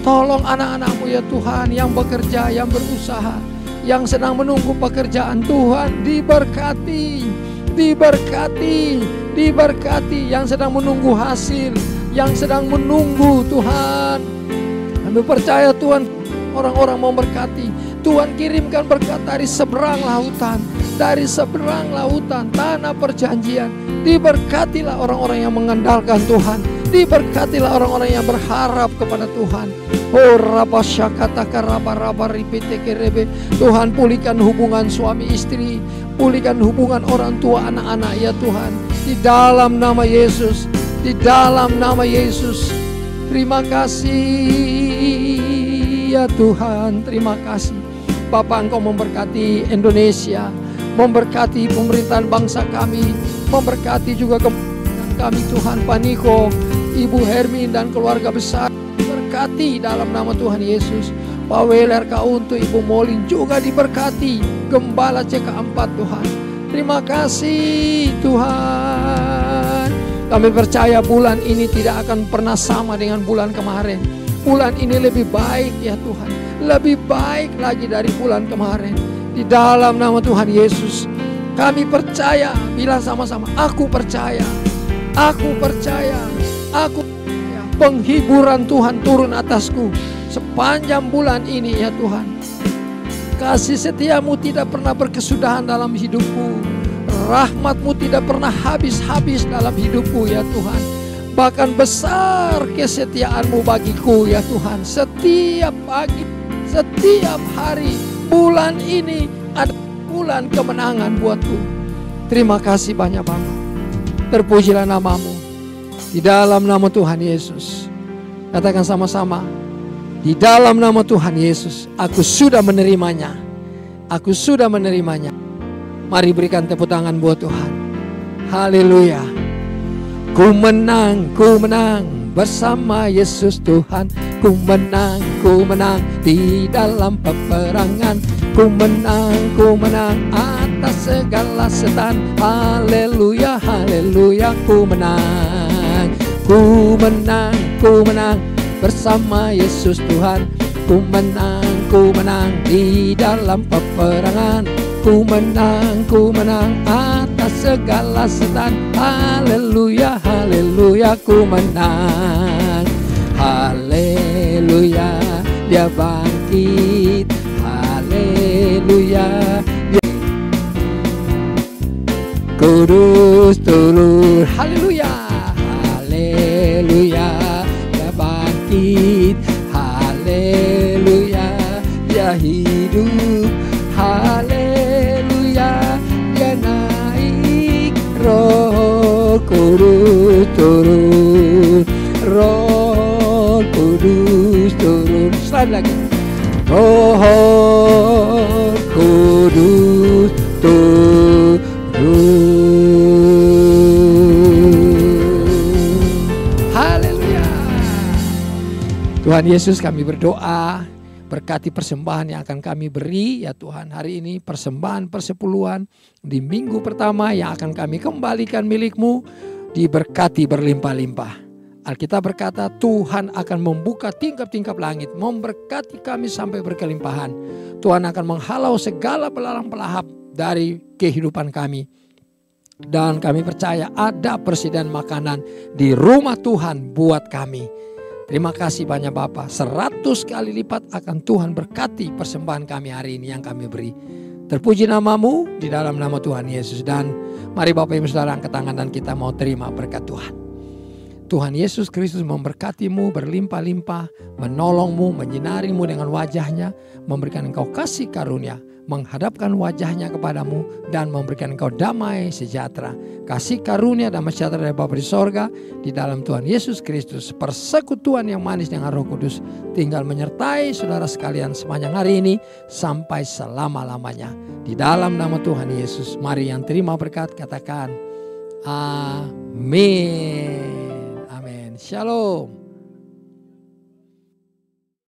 Tolong anak-anak-Mu ya Tuhan yang bekerja, yang berusaha, yang sedang menunggu pekerjaan. Tuhan diberkati. Yang sedang menunggu hasil, yang sedang menunggu Tuhan. Kami percaya Tuhan, orang-orang mau berkati. Tuhan kirimkan berkat dari seberang lautan, tanah perjanjian. Diberkatilah orang-orang yang mengandalkan Tuhan. Diberkatilah orang-orang yang berharap kepada Tuhan. Oh raba syakataka raba ripete kerebe. Tuhan, pulihkan hubungan suami istri, pulihkan hubungan orang tua anak-anak ya Tuhan. Di dalam nama Yesus, di dalam nama Yesus. Terima kasih ya Tuhan, terima kasih. Bapa, Engkau memberkati Indonesia, memberkati pemerintahan bangsa kami, memberkati juga kami Tuhan, Pak Niko, Ibu Hermin dan keluarga besar. Diberkati dalam nama Tuhan Yesus. Pak Weler Kauntu, Ibu Molin juga diberkati. Gembala CK4 Tuhan. Terima kasih Tuhan. Kami percaya bulan ini tidak akan pernah sama dengan bulan kemarin. Bulan ini lebih baik ya Tuhan. Lebih baik lagi dari bulan kemarin. Di dalam nama Tuhan Yesus. Kami percaya. Bilang sama-sama, aku percaya. Aku percaya. Aku percaya. Penghiburan Tuhan turun atasku sepanjang bulan ini ya Tuhan. Kasih setiamu tidak pernah berkesudahan dalam hidupku. Rahmatmu tidak pernah habis-habis dalam hidupku ya Tuhan. Bahkan besar kesetiaanmu bagiku ya Tuhan. Setiap pagi, setiap hari, bulan ini ada bulan kemenangan buatku. Terima kasih banyak Bapa. Terpujilah namamu. Di dalam nama Tuhan Yesus. Katakan sama-sama. Di dalam nama Tuhan Yesus, aku sudah menerimanya. Aku sudah menerimanya. Mari berikan tepuk tangan buat Tuhan. Haleluya. Ku menang bersama Yesus Tuhan. Ku menang di dalam peperangan. Ku menang atas segala setan. Haleluya, haleluya, ku menang. Ku menang bersama Yesus Tuhan. Ku menang di dalam peperangan. Ku menang atas segala setan. Haleluya, haleluya, ku menang. Haleluya, dia bangkit. Haleluya, kudus turun. Haleluya, haleluya, dia bangkit. Haleluya, dia hidup. Haleluya, dia naik. Roh Kudus turun. Roh Kudus turun. Sekali lagi. Roh Kudus turun. Haleluya. Tuhan Yesus, kami berdoa, berkati persembahan yang akan kami beri ya Tuhan. Hari ini persembahan persepuluhan di minggu pertama yang akan kami kembalikan milik-Mu, diberkati berlimpah-limpah. Alkitab berkata Tuhan akan membuka tingkap-tingkap langit, memberkati kami sampai berkelimpahan. Tuhan akan menghalau segala belalang pelahap dari kehidupan kami. Dan kami percaya ada persediaan makanan di rumah Tuhan buat kami. Terima kasih banyak Bapa. 100 kali lipat akan Tuhan berkati persembahan kami hari ini yang kami beri. Terpuji namamu di dalam nama Tuhan Yesus. Dan mari Bapak Ibu Saudara angkat tangan dan kita mau terima berkat Tuhan. Tuhan Yesus Kristus memberkatimu berlimpah-limpah, menolongmu, menyinarimu dengan wajahnya, memberikan engkau kasih karunia, menghadapkan wajahnya kepadamu dan memberikan engkau damai sejahtera. Kasih karunia damai sejahtera dari Bapa di sorga, di dalam Tuhan Yesus Kristus, persekutuan yang manis dengan Roh Kudus tinggal menyertai saudara sekalian sepanjang hari ini sampai selama-lamanya. Di dalam nama Tuhan Yesus, mari yang terima berkat katakan amin. Amin. Shalom.